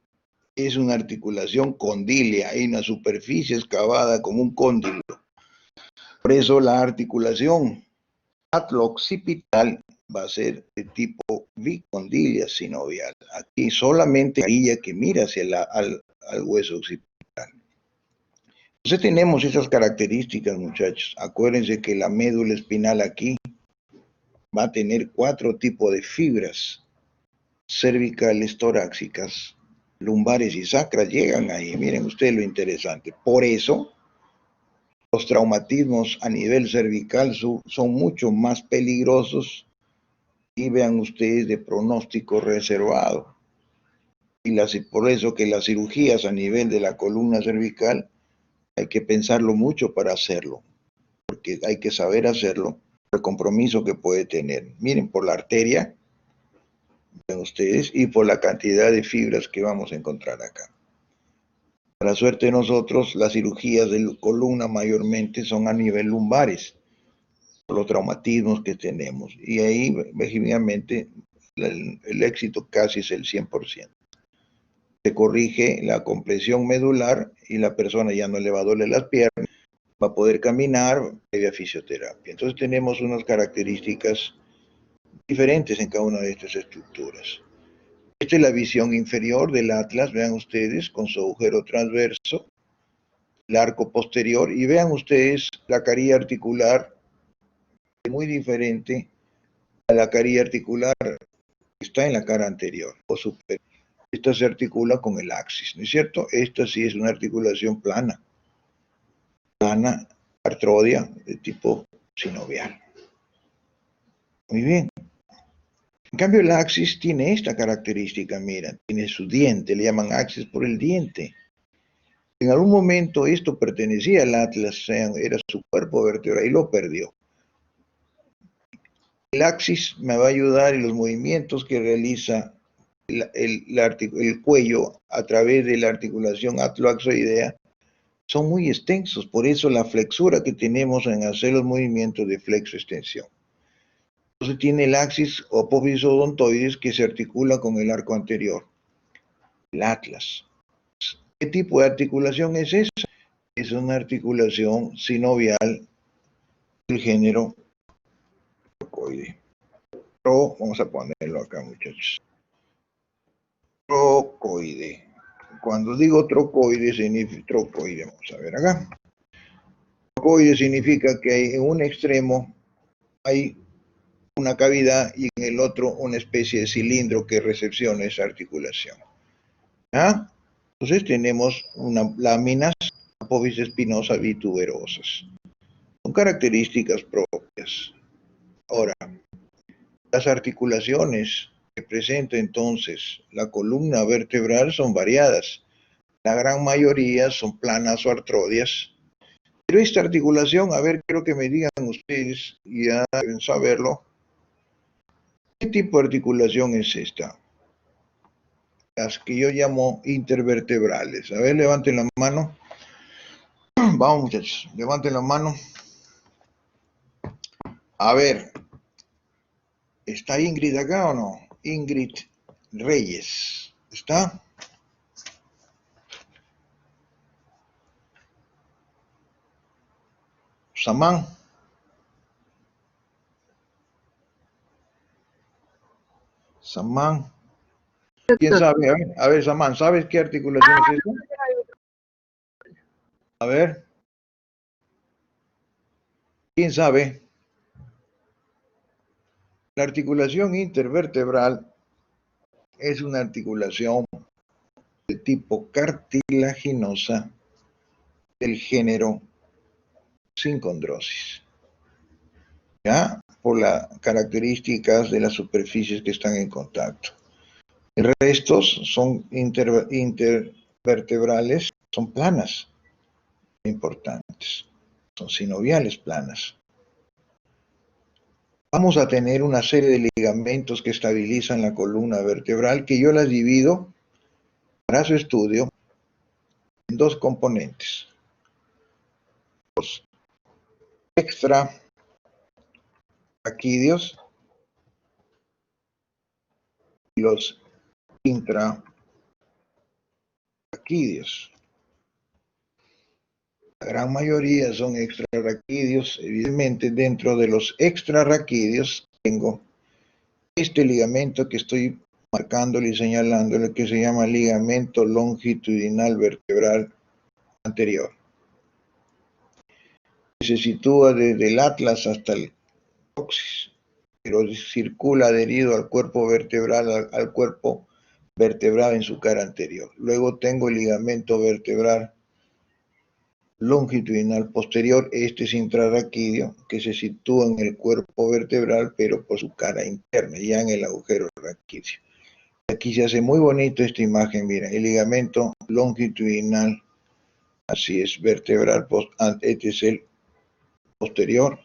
es una articulación condílea, hay una superficie excavada como un cóndilo. Por eso la articulación atlo-occipital va a ser de tipo bicondilia sinovial. Aquí solamente la que mira hacia al hueso occipital. Entonces tenemos esas características, muchachos. Acuérdense que la médula espinal aquí va a tener 4 tipos de fibras cervicales, torácicas, lumbares y sacras, llegan ahí. Miren ustedes lo interesante. Por eso los traumatismos a nivel cervical son mucho más peligrosos y vean ustedes de pronóstico reservado. Y por eso que las cirugías a nivel de la columna cervical hay que pensarlo mucho para hacerlo, porque hay que saber hacerlo, el compromiso que puede tener. Miren, por la arteria, ven ustedes, y por la cantidad de fibras que vamos a encontrar acá. Para suerte de nosotros, las cirugías de columna mayormente son a nivel lumbares, por los traumatismos que tenemos. Y ahí, obviamente, el éxito casi es el 100%. Se corrige la compresión medular y la persona ya no le va a doler las piernas, va a poder caminar previa fisioterapia. Entonces tenemos unas características diferentes en cada una de estas estructuras. Esta es la visión inferior del atlas, vean ustedes, con su agujero transverso, el arco posterior, y vean ustedes la carilla articular, muy diferente a la carilla articular que está en la cara anterior o superior. Esta se articula con el axis, ¿no es cierto? Esta sí es una articulación plana, artrodia de tipo sinovial. Muy bien. En cambio, el axis tiene esta característica, mira, tiene su diente, le llaman axis por el diente. En algún momento esto pertenecía al atlas, era su cuerpo vertebral y lo perdió. El axis me va a ayudar en los movimientos que realiza el cuello a través de la articulación atloaxoidea. Son muy extensos, por eso la flexura que tenemos en hacer los movimientos de flexo-extensión. Entonces tiene el axis apófisis-odontoides que se articula con el arco anterior, el atlas. ¿Qué tipo de articulación es esa? Es una articulación sinovial del género trocoide. Vamos a ponerlo acá, muchachos. Trocoide. Cuando digo trocoide, significa trocoide. Vamos a ver acá. Trocoide significa que en un extremo hay una cavidad y en el otro una especie de cilindro que recepciona esa articulación. ¿Ah? Entonces tenemos unas láminas apófisis espinosas bituberosas. Son características propias. Ahora, las articulaciones que presenta entonces la columna vertebral son variadas. La gran mayoría son planas o artrodias. Pero esta articulación, a ver, quiero que me digan ustedes, y ya deben saberlo, ¿qué tipo de articulación es esta? Las que yo llamo intervertebrales. A ver, levanten la mano. Vamos, muchachos, levanten la mano. A ver, ¿está Ingrid acá o no? Ingrid Reyes, ¿está? Samán. Samán. ¿Quién sabe? A ver, Samán, ¿sabes qué articulación es esta? A ver. ¿Quién sabe? La articulación intervertebral es una articulación de tipo cartilaginosa del género sin condrosis. ¿Ya? Por las características de las superficies que están en contacto. El resto son intervertebrales, son planas. importantes. Son sinoviales planas. Vamos a tener una serie de ligamentos que estabilizan la columna vertebral, que yo las divido para su estudio en dos componentes. Los extraraquídeos y los intraraquídeos. La gran mayoría son extrarraquídeos. Evidentemente, dentro de los extrarraquídeos tengo este ligamento que estoy marcándole y señalándole, que se llama ligamento longitudinal vertebral anterior. Se sitúa desde el atlas hasta el coxis, pero circula adherido al cuerpo vertebral, al cuerpo vertebral en su cara anterior. Luego tengo el ligamento vertebral longitudinal posterior, este es intrarraquídeo, que se sitúa en el cuerpo vertebral, pero por su cara interna, ya en el agujero raquídeo. Aquí se hace muy bonito esta imagen, mira, el ligamento longitudinal, así es, vertebral, este es el posterior,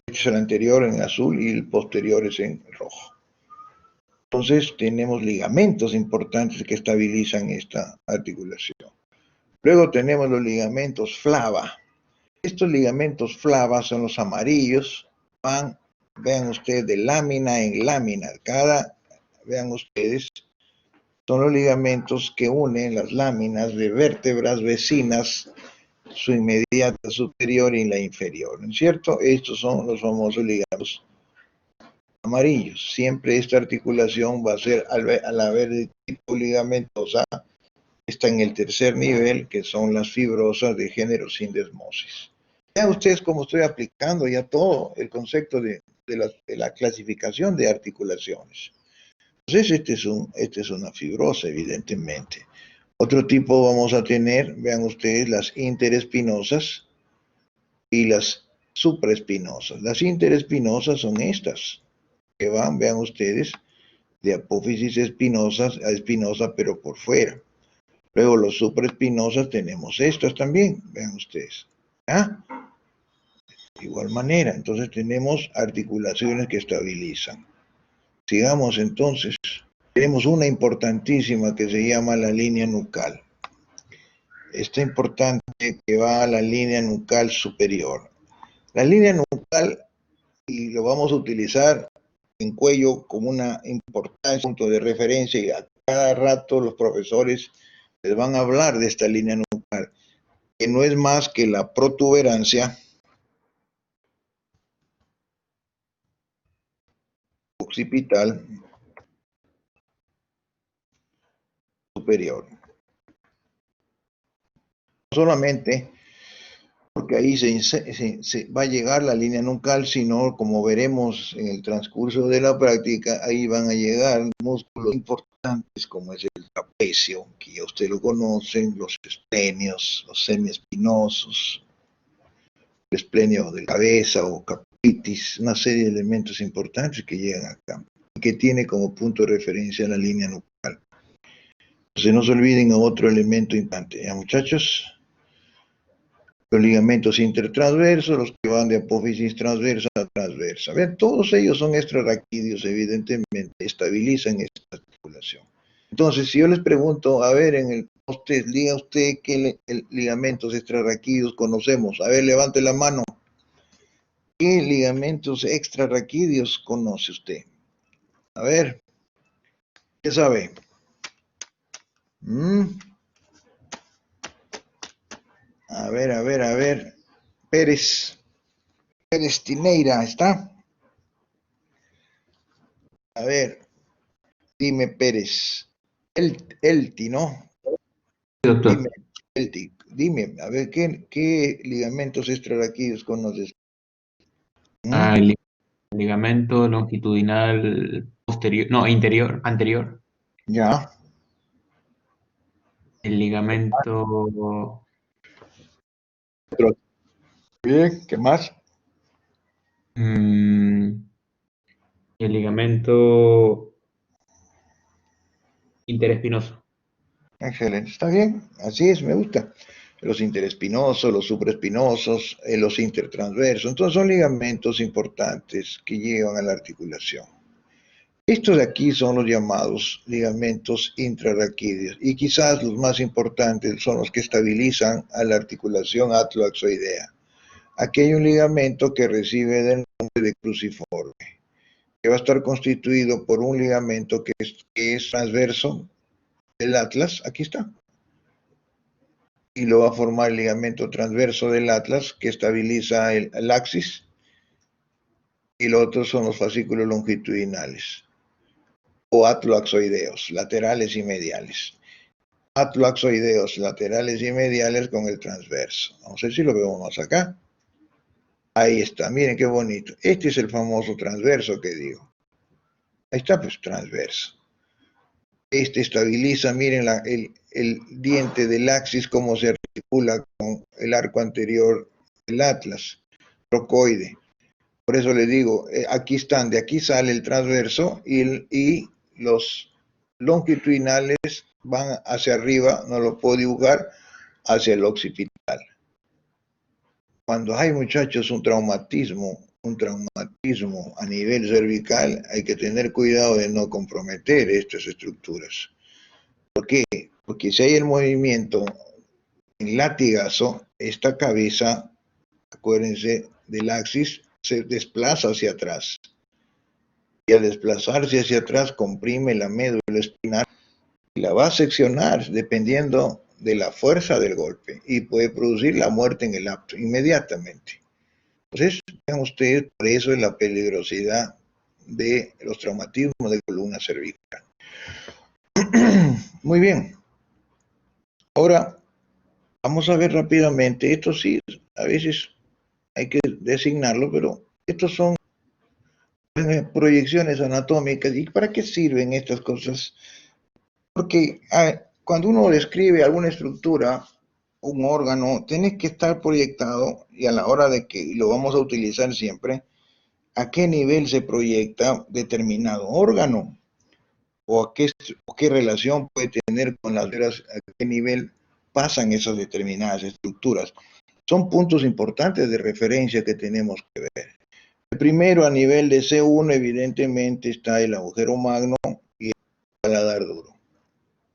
este es el anterior en azul y el posterior es en rojo. Entonces tenemos ligamentos importantes que estabilizan esta articulación. Luego tenemos los ligamentos flava. Estos ligamentos flava son los amarillos, van, vean ustedes, de lámina en lámina. Vean ustedes, son los ligamentos que unen las láminas de vértebras vecinas, su inmediata superior y la inferior, ¿no es cierto? Estos son los famosos ligamentos amarillos. Siempre esta articulación va a ser, al haber de tipo ligamentosa, está en el tercer nivel, que son las fibrosas de género sindesmosis. Vean ustedes cómo estoy aplicando ya todo el concepto de la clasificación de articulaciones. Entonces, este es una fibrosa, evidentemente. Otro tipo vamos a tener, vean ustedes, las interespinosas y las supraespinosas. Las interespinosas son estas, que van, vean ustedes, de apófisis a espinosa, pero por fuera. Luego los supraespinosas tenemos estas también, vean ustedes. ¿Ah? De igual manera, entonces tenemos articulaciones que estabilizan. Sigamos entonces. Tenemos una importantísima que se llama la línea nucal. Esta importante que va a la línea nucal superior. La línea nucal, y lo vamos a utilizar en cuello como una importante punto de referencia, y a cada rato los profesores les van a hablar de esta línea nucal, que no es más que la protuberancia occipital superior. No solamente porque ahí se va a llegar la línea nucal, sino, como veremos en el transcurso de la práctica, ahí van a llegar músculos importantes como es el trapecio, que ya ustedes lo conocen, los esplenios, los semiespinosos, el esplenio de cabeza o capitis, una serie de elementos importantes que llegan acá, y que tiene como punto de referencia la línea nucal. Entonces no se olviden a otro elemento importante, ¿ya, muchachos? Los ligamentos intertransversos, los que van de apófisis transversa a transversa. Vean, todos ellos son extrarraquídeos, evidentemente, estabilizan esta articulación. Entonces, si yo les pregunto, a ver, diga usted qué ligamentos extrarraquídeos conocemos. A ver, levante la mano. ¿Qué ligamentos extrarraquídeos conoce usted? A ver, ¿qué sabe? A ver. Pérez Tineira, ¿está? A ver, dime Pérez. Elti, ¿no?
Doctor.
Dime, Elti, dime, a ver, ¿qué ligamentos extrarraquídeos conoces?
El ligamento longitudinal posterior, no, anterior.
Ya.
El ligamento
Bien, ¿qué más?
el ligamento interespinoso.
Excelente, está bien, así es, me gusta. los interespinosos, los supraespinosos, los intertransversos. Entonces son ligamentos importantes que llevan a la articulación. Estos de aquí son los llamados ligamentos intrarraquídeos y quizás los más importantes son los que estabilizan a la articulación atloaxoidea. Aquí hay un ligamento que recibe del nombre de cruciforme, que va a estar constituido por un ligamento que es transverso del atlas, aquí está, y lo va a formar el ligamento transverso del atlas que estabiliza el axis, y los otros son los fascículos longitudinales o atloaxoideos, laterales y mediales. Atloaxoideos, laterales y mediales con el transverso. Vamos a ver si lo vemos más acá. Ahí está, miren qué bonito. Este es el famoso transverso que digo. Ahí está, pues, transverso. Este estabiliza, miren el diente del axis, cómo se articula con el arco anterior del atlas, trocoide. Por eso le digo, aquí están, de aquí sale el transverso y los longitudinales van hacia arriba, no lo puedo dibujar, hacia el occipital. Cuando hay, muchachos, un traumatismo a nivel cervical, hay que tener cuidado de no comprometer estas estructuras. ¿Por qué? Porque si hay el movimiento en latigazo, esta cabeza, acuérdense, del axis se desplaza hacia atrás. Y al desplazarse hacia atrás comprime la médula espinal y la va a seccionar dependiendo de la fuerza del golpe y puede producir la muerte en el acto inmediatamente. Entonces, vean ustedes, por eso es la peligrosidad de los traumatismos de columna cervical. Muy bien. Ahora, vamos a ver rápidamente, esto sí, a veces hay que designarlo, pero estos son proyecciones anatómicas. ¿Y para qué sirven estas cosas? Porque cuando uno describe alguna estructura, un órgano, tiene que estar proyectado, y a la hora de que lo vamos a utilizar siempre, a qué nivel se proyecta determinado órgano, o a qué relación puede tener con las otras, a qué nivel pasan esas determinadas estructuras. Son puntos importantes de referencia que tenemos que ver. El primero, a nivel de C1, evidentemente está el agujero magno y el paladar duro,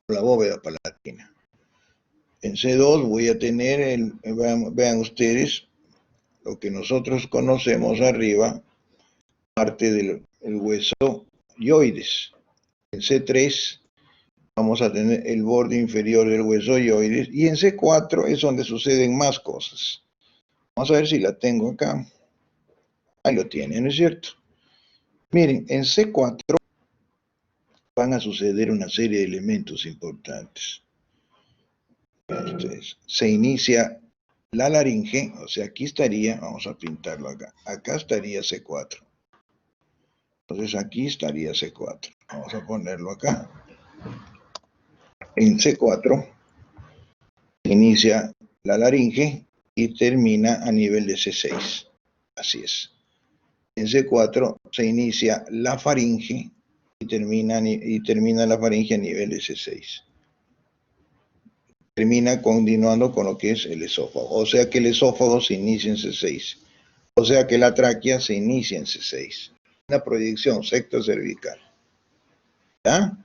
la bóveda palatina. En C2 voy a tener, vean ustedes, lo que nosotros conocemos arriba, parte del hueso yoides. En C3 vamos a tener el borde inferior del hueso yoides, y en C4 es donde suceden más cosas. Vamos a ver si la tengo acá. Ahí lo tienen, ¿no es cierto? Miren, en C4 van a suceder una serie de elementos importantes. Entonces, se inicia la laringe, o sea, aquí estaría, vamos a pintarlo acá estaría C4. Entonces aquí estaría C4. Vamos a ponerlo acá. En C4 se inicia la laringe y termina a nivel de C6. Así es. En C4 se inicia la faringe y termina la faringe a nivel de C6. Termina continuando con lo que es el esófago. O sea que el esófago se inicia en C6. O sea que la tráquea se inicia en C6. Una proyección secto cervical. ¿Ya?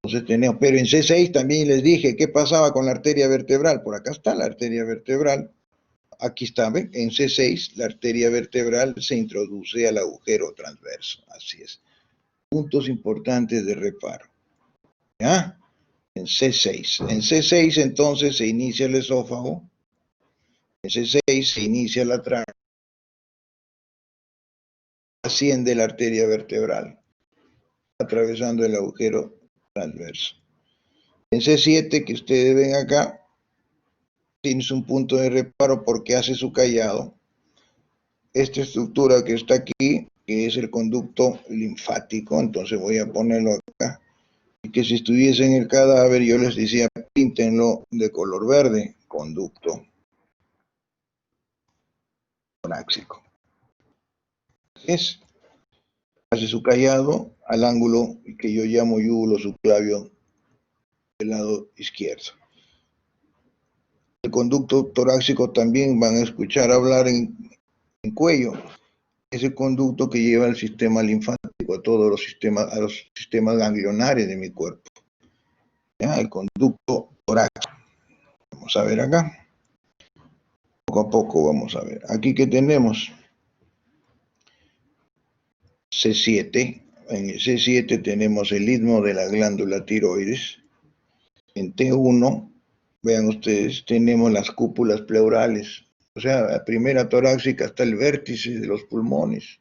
Entonces tenemos, pero en C6 también les dije qué pasaba con la arteria vertebral. Por acá está la arteria vertebral. Aquí está, ¿ven? En C6 la arteria vertebral se introduce al agujero transverso. Así es. Puntos importantes de reparo. ¿Ya? En C6. En C6 entonces se inicia el esófago. En C6 se inicia la tráquea. Asciende la arteria vertebral, atravesando el agujero transverso. En C7, que ustedes ven acá, tienes un punto de reparo porque hace su callado. Esta estructura que está aquí, que es el conducto linfático, entonces voy a ponerlo acá. Y que si estuviese en el cadáver, yo les decía, píntenlo de color verde, conducto torácico. Hace su callado al ángulo que yo llamo yúgulo subclavio del lado izquierdo. El conducto torácico también van a escuchar hablar en cuello. Ese conducto que lleva el sistema linfático a todos los sistemas ganglionares de mi cuerpo. ¿Ya? El conducto torácico. Vamos a ver acá. Poco a poco vamos a ver. Aquí que tenemos C7. En el C7 tenemos el istmo de la glándula tiroides. En T1, vean ustedes, tenemos las cúpulas pleurales. O sea, la primera torácica hasta el vértice de los pulmones.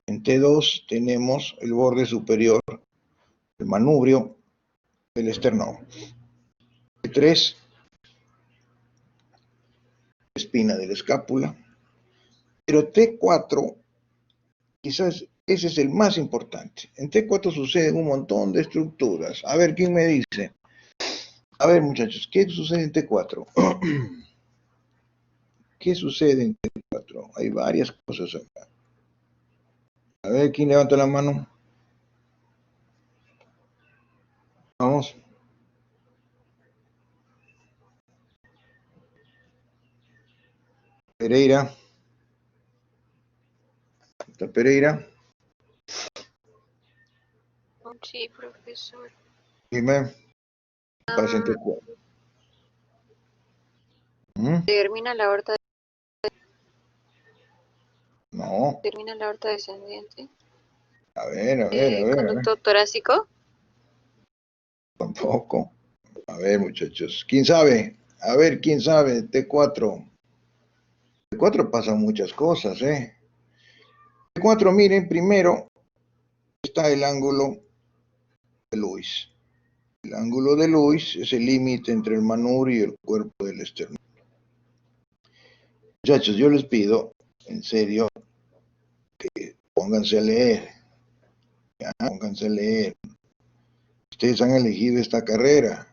En T2 tenemos el borde superior, el manubrio, el esternón. T3, espina de la escápula. Pero T4, quizás ese es el más importante. En T4 suceden un montón de estructuras. A ver, ¿quién me dice? A ver, muchachos, ¿qué sucede en T4? ¿Qué sucede en T4? Hay varias cosas acá. A ver, ¿quién levanta la mano? Vamos. Pereira. ¿Está Pereira?
Sí, profesor.
Dime. ¿Qué pasa en T4?
Termina la aorta,
No.
termina la aorta descendente.
A ver.
Conducto torácico.
Tampoco. A ver, muchachos. ¿Quién sabe? A ver, ¿quién sabe? T4. T4 pasan muchas cosas, ¿eh? T4, miren, primero está el ángulo de Lewis. El ángulo de Lewis es el límite entre el manubrio y el cuerpo del esternón. Muchachos, yo les pido, en serio, que pónganse a leer. Ya, pónganse a leer. Ustedes han elegido esta carrera,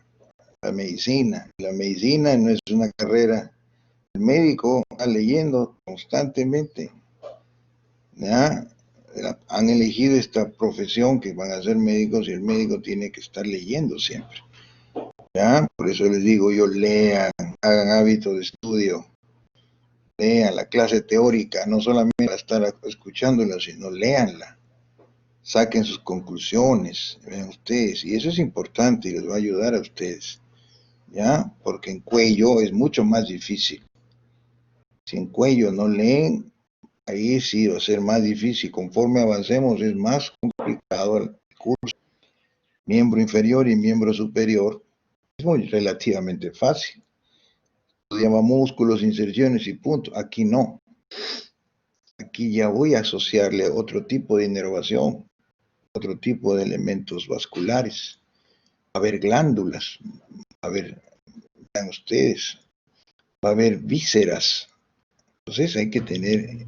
la medicina. La medicina no es una carrera. El médico está leyendo constantemente. ¿Ya? Han elegido esta profesión que van a ser médicos y el médico tiene que estar leyendo siempre. ¿Ya? Por eso les digo yo, lean, hagan hábito de estudio, lean la clase teórica, no solamente para estar escuchándola, sino léanla, saquen sus conclusiones, vean ustedes, y eso es importante y les va a ayudar a ustedes, ¿ya? Porque en cuello es mucho más difícil. Si en cuello no leen, ahí sí va a ser más difícil. Conforme avancemos es más complicado el curso. Miembro inferior y miembro superior es muy relativamente fácil. Estudiamos músculos, inserciones y punto. Aquí no. Aquí ya voy a asociarle otro tipo de inervación, otro tipo de elementos vasculares. Va a haber glándulas, va a haber, vean ustedes, va a haber vísceras. Entonces hay que tener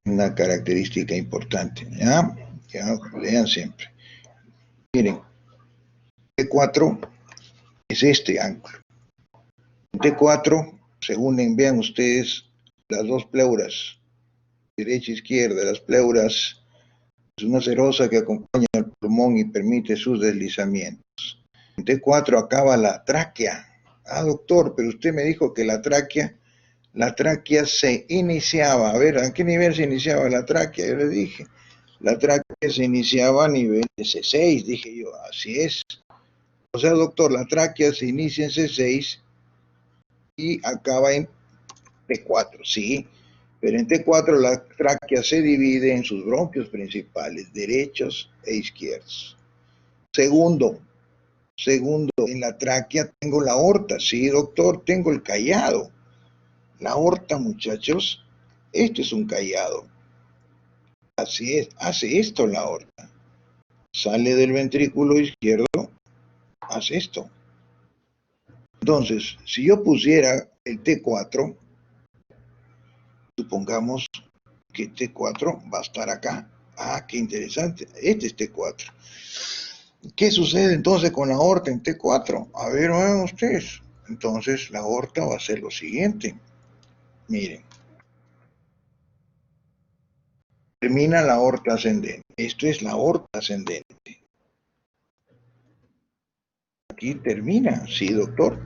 una característica importante. ¿Ya? Ya, lean siempre. Miren, T4 es este ángulo. En T4 se unen, vean ustedes, las dos pleuras, derecha e izquierda. Las pleuras es una serosa que acompaña al pulmón y permite sus deslizamientos. En T4 acaba la tráquea. Ah, doctor, pero usted me dijo que la tráquea se iniciaba. A ver, ¿a qué nivel se iniciaba la tráquea? Yo le dije, la tráquea se iniciaba a nivel de C6, dije yo, así es. O sea, doctor, la tráquea se inicia en C6 y acaba en T4, sí, pero en T4 la tráquea se divide en sus bronquios principales, derechos e izquierdos. Segundo, en la tráquea tengo la aorta, sí, doctor, tengo el callado. La aorta, muchachos, esto es un callado. Así es, hace esto la aorta. Sale del ventrículo izquierdo, hace esto. Entonces, si yo pusiera el T4, supongamos que T4 va a estar acá. Ah, qué interesante. Este es T4. ¿Qué sucede entonces con la aorta en T4? A ver, vean ustedes. Entonces, la aorta va a ser lo siguiente. Miren. Termina la aorta ascendente. Esto es la aorta ascendente. Aquí termina, sí, doctor.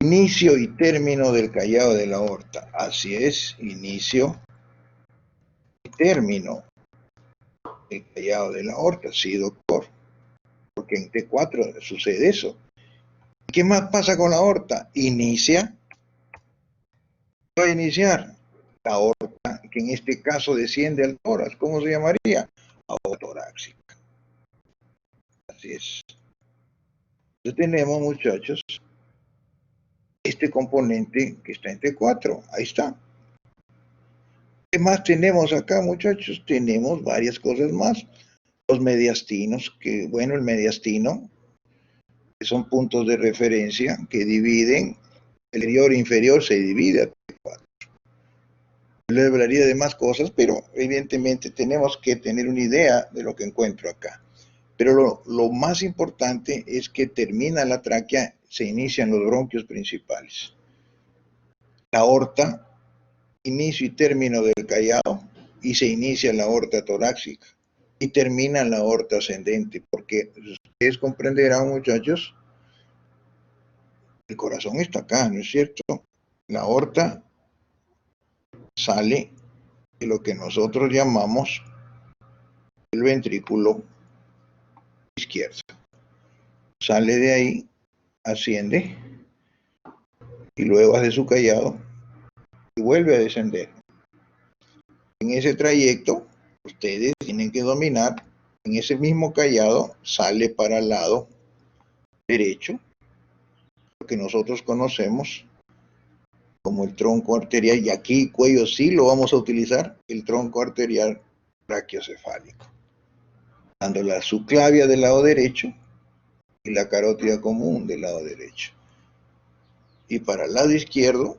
inicio y término del callado de la aorta. Así es, inicio y término del callado de la aorta. Sí, doctor. Porque en T4 sucede eso. ¿Qué más pasa con la aorta? Inicia. ¿Qué va a iniciar? La aorta, que en este caso desciende al tórax. ¿Cómo se llamaría? Aorta torácica. Así es. Entonces tenemos, muchachos, este componente que está en T4. Ahí está. ¿Qué más tenemos acá, muchachos? Tenemos varias cosas más. Los mediastinos, que bueno, el mediastino, que son puntos de referencia que dividen, el superior e inferior se divide a T4. Le hablaría de más cosas, pero evidentemente tenemos que tener una idea de lo que encuentro acá. Pero lo más importante es que termina la tráquea, se inician los bronquios principales. La aorta, inicio y término del callado, y se inicia la aorta torácica y termina la aorta ascendente, porque ustedes comprenderán, muchachos, el corazón está acá, ¿no es cierto? La aorta sale de lo que nosotros llamamos el ventrículo izquierdo. Sale de ahí, asciende, y luego hace su callado y vuelve a descender. En ese trayecto, ustedes tienen que dominar, en ese mismo callado sale para el lado derecho, lo que nosotros conocemos como el tronco arterial, y aquí cuello sí lo vamos a utilizar, el tronco arterial brachiocefálico, dando la subclavia del lado derecho y la carótida común del lado derecho. Y para el lado izquierdo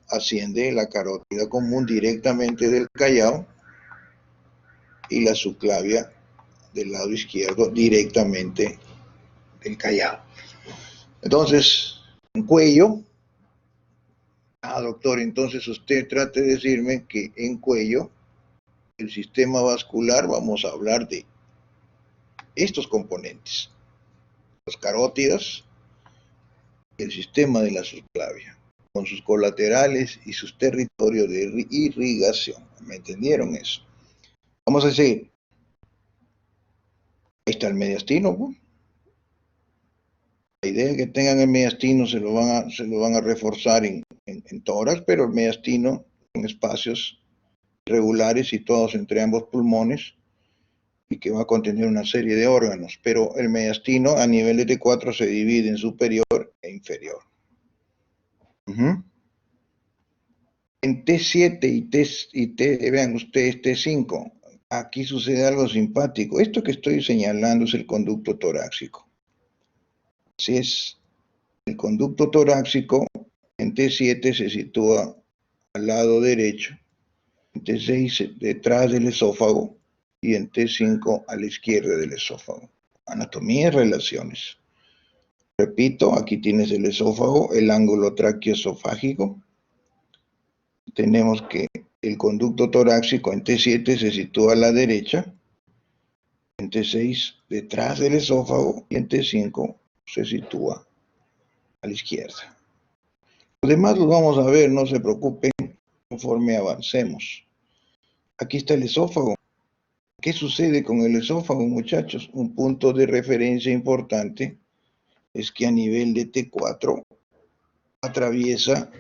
asciende la carótida común directamente del callado y la subclavia del lado izquierdo directamente del callado. Entonces, en cuello, doctor, entonces usted trate de decirme que en cuello, el sistema vascular, vamos a hablar de estos componentes, las carótidas, el sistema de la subclavia, con sus colaterales y sus territorios de irrigación. ¿Me entendieron eso? Vamos a decir, ahí está el mediastino, ¿no? La idea es que tengan el mediastino se lo van a reforzar en tórax, pero el mediastino son espacios regulares situados entre ambos pulmones y que va a contener una serie de órganos, pero el mediastino a nivel de T4 se divide en superior e inferior. En T7 vean ustedes T5, aquí sucede algo simpático. Esto que estoy señalando es el conducto torácico. Así es, el conducto torácico en T7 se sitúa al lado derecho, en T6 detrás del esófago y en T5 a la izquierda del esófago. Anatomía y relaciones. Repito, aquí tienes el esófago, el ángulo traqueoesofágico. Tenemos que el conducto torácico en T7 se sitúa a la derecha, en T6 detrás del esófago y en T5 se sitúa a la izquierda. Los demás los vamos a ver, no se preocupen, conforme avancemos. Aquí está el esófago. ¿Qué sucede con el esófago, muchachos? Un punto de referencia importante es que a nivel de T4 atraviesa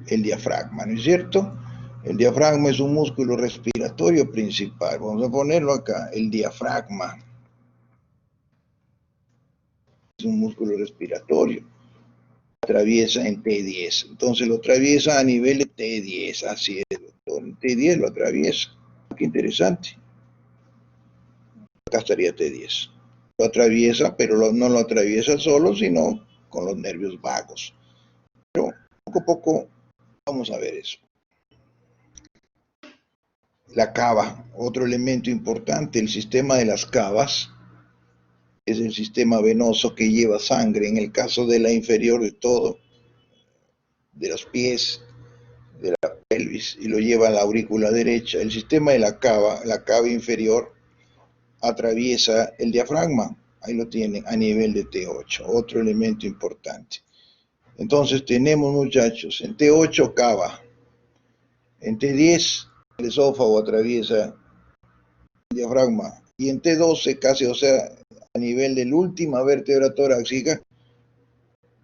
el diafragma, ¿no es cierto? El diafragma es un músculo respiratorio principal. Vamos a ponerlo acá, el diafragma. Es un músculo respiratorio. Atraviesa en T10. Entonces lo atraviesa a nivel de T10. Así es, doctor. En T10 lo atraviesa. Qué interesante. Acá estaría T10. Lo atraviesa, pero no lo atraviesa solo, sino con los nervios vagos. Pero poco a poco vamos a ver eso. La cava, otro elemento importante, el sistema de las cavas, es el sistema venoso que lleva sangre, en el caso de la inferior de todo, de los pies, de la pelvis, y lo lleva a la aurícula derecha. El sistema de la cava inferior, atraviesa el diafragma, ahí lo tienen, a nivel de T8, otro elemento importante. Entonces tenemos, muchachos, en T8 cava, en T10 el esófago atraviesa el diafragma, y en T12 casi, o sea, a nivel de la última vértebra torácica,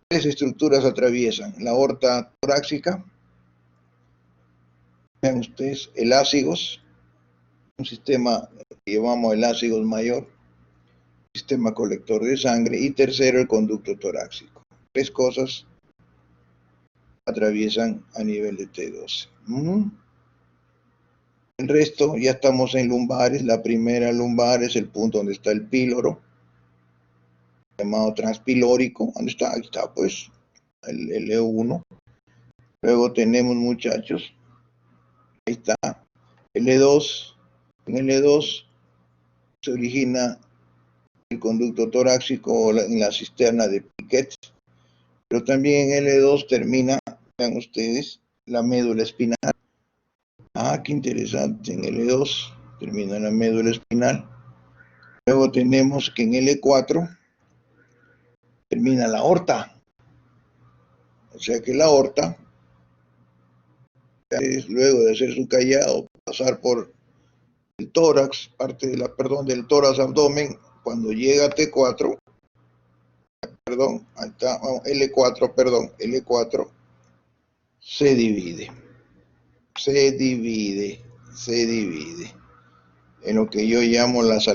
tres estructuras atraviesan: la aorta torácica, vean ustedes, el ácigos, un sistema que llamamos el ácigos mayor, sistema colector de sangre, y tercero, el conducto torácico. Tres cosas atraviesan a nivel de T12. El resto ya estamos en lumbares. La primera lumbar es el punto donde está el píloro, llamado transpilórico. ¿Dónde está? Ahí está, pues, el E1. Luego tenemos, muchachos, ahí está, el E2. En el E2 se origina el conducto torácico en la cisterna de Piquet, pero también en el E2 termina, vean ustedes, la médula espinal. Ah, qué interesante, en el E2 termina la médula espinal. Luego tenemos que en el E4 termina la aorta. O sea que la aorta, luego de hacer su callado, pasar por el tórax, parte de del tórax abdomen, cuando llega a T4, ahí está, L4, se divide en lo que yo llamo las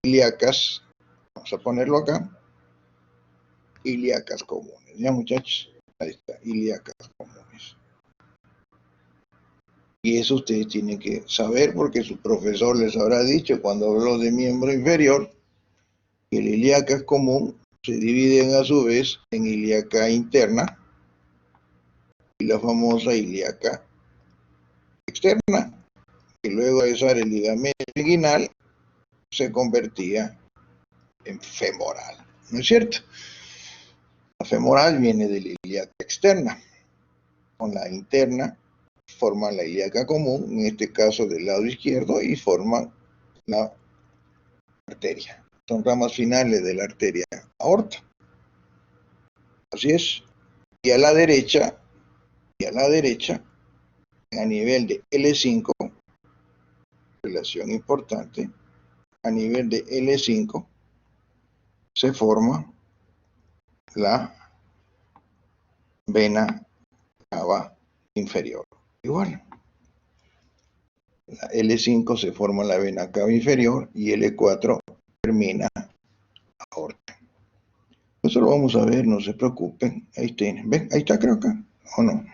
ilíacas. Vamos a ponerlo acá, ilíacas comunes, ¿ya, muchachos? Ahí está, ilíacas comunes. Y eso ustedes tienen que saber, porque su profesor les habrá dicho cuando habló de miembro inferior, que la ilíaca común se dividen a su vez en ilíaca interna y la famosa ilíaca externa, que luego de usar el ligamento inguinal se convertía en femoral, ¿no es cierto? La femoral viene de la ilíaca externa, con la interna forman la ilíaca común, en este caso del lado izquierdo, y forman la arteria. Son ramas finales de la arteria aorta. Así es. Y a la derecha, a nivel de L5, relación importante, a nivel de L5 se forma la vena cava inferior. Igual. La L5 se forma la vena cava inferior y L4 termina la aorta. Eso lo vamos a ver, no se preocupen. Ahí tienen. ¿Ven? Ahí está, creo acá. ¿O no?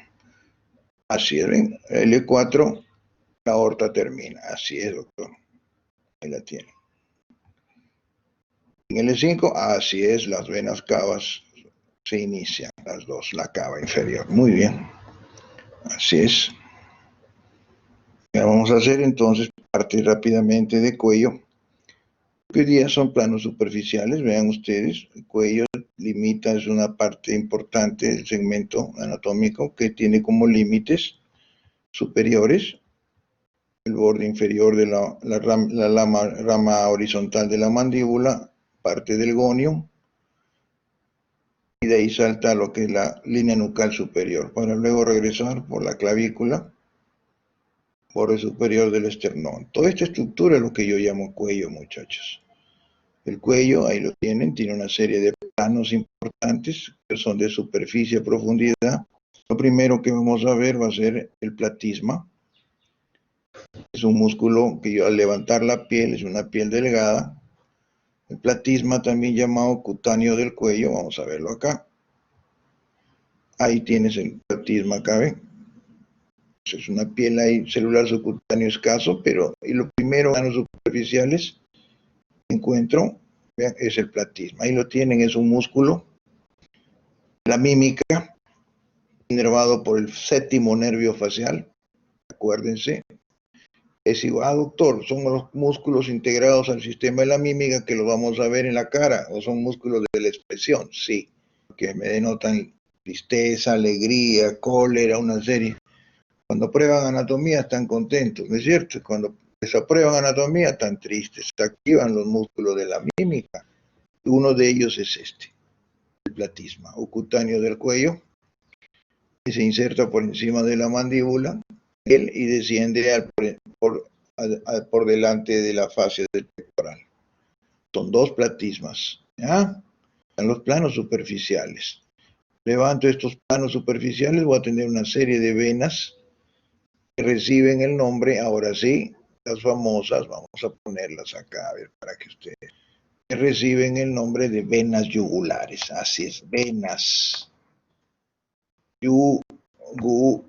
Así es, ¿ven? L4, la aorta termina. Así es, doctor. Ahí la tienen. En L5, así es, las venas cavas se inician, las dos, la cava inferior. Muy bien. Así es. Ya vamos a hacer entonces parte rápidamente de cuello. Que hoy día son planos superficiales, vean ustedes, el cuello limita, es una parte importante del segmento anatómico que tiene como límites superiores el borde inferior de la rama horizontal de la mandíbula, parte del gonio, y de ahí salta a lo que es la línea nucal superior, para luego regresar por la clavícula, borde superior del esternón. Toda esta estructura es lo que yo llamo cuello, muchachos. El cuello, ahí lo tienen, tiene una serie de planos importantes que son de superficie a profundidad. Lo primero que vamos a ver va a ser el platisma. Es un músculo que al levantar la piel, es una piel delgada. El platisma, también llamado cutáneo del cuello, vamos a verlo acá. Ahí tienes el platisma acá, ¿ven? Es una piel ahí celular subcutáneo escaso, pero y lo primero, planos superficiales que encuentro, vean, es el platisma. Ahí lo tienen, es un músculo. La mímica, inervado por el séptimo nervio facial, acuérdense. Es igual, doctor, son los músculos integrados al sistema de la mímica que lo vamos a ver en la cara, o son músculos de la expresión, sí, que me denotan tristeza, alegría, cólera, una serie. Cuando prueban anatomía están contentos, ¿no es cierto? Cuando desaprueban anatomía están tristes, se activan los músculos de la mímica. Uno de ellos es este, el el platysma, o cutáneo del cuello, que se inserta por encima de la mandíbula y desciende por delante de la fascia del pectoral. Son dos platysmas, ¿ya? En los planos superficiales. Levanto estos planos superficiales, voy a tener una serie de venas que reciben el nombre, ahora sí, las famosas, vamos a ponerlas acá, a ver, para que ustedes, que reciben el nombre de venas yugulares. Así es, venas yugulares.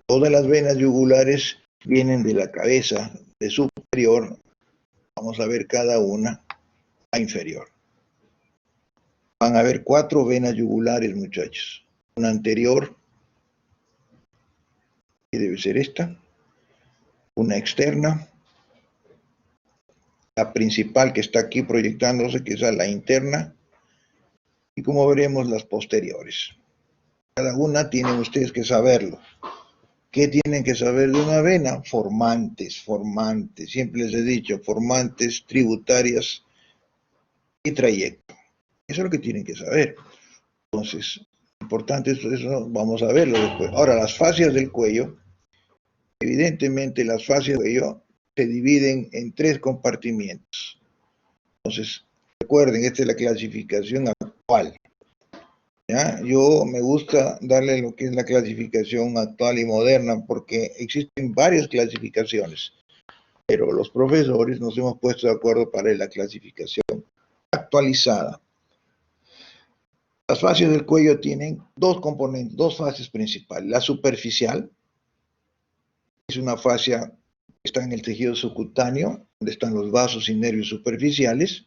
Todas las venas yugulares vienen de la cabeza de superior, vamos a ver cada una, a inferior. Van a haber 4 venas yugulares, muchachos. Una anterior, que debe ser esta. Una externa. La principal que está aquí proyectándose, que es la interna. Y como veremos, las posteriores. Cada una tienen ustedes que saberlo. ¿Qué tienen que saber de una vena? Formantes. Siempre les he dicho, formantes, tributarias y trayecto. Eso es lo que tienen que saber. Entonces, importante eso, vamos a verlo después. Ahora, las fascias del cuello, evidentemente las fascias del cuello se dividen en 3 compartimientos. Entonces, recuerden, esta es la clasificación actual. ¿Ya? Yo me gusta darle lo que es la clasificación actual y moderna, porque existen varias clasificaciones, pero los profesores nos hemos puesto de acuerdo para la clasificación actualizada. Las fascias del cuello tienen 2 componentes, 2 fases principales. La superficial es una fascia que está en el tejido subcutáneo, donde están los vasos y nervios superficiales,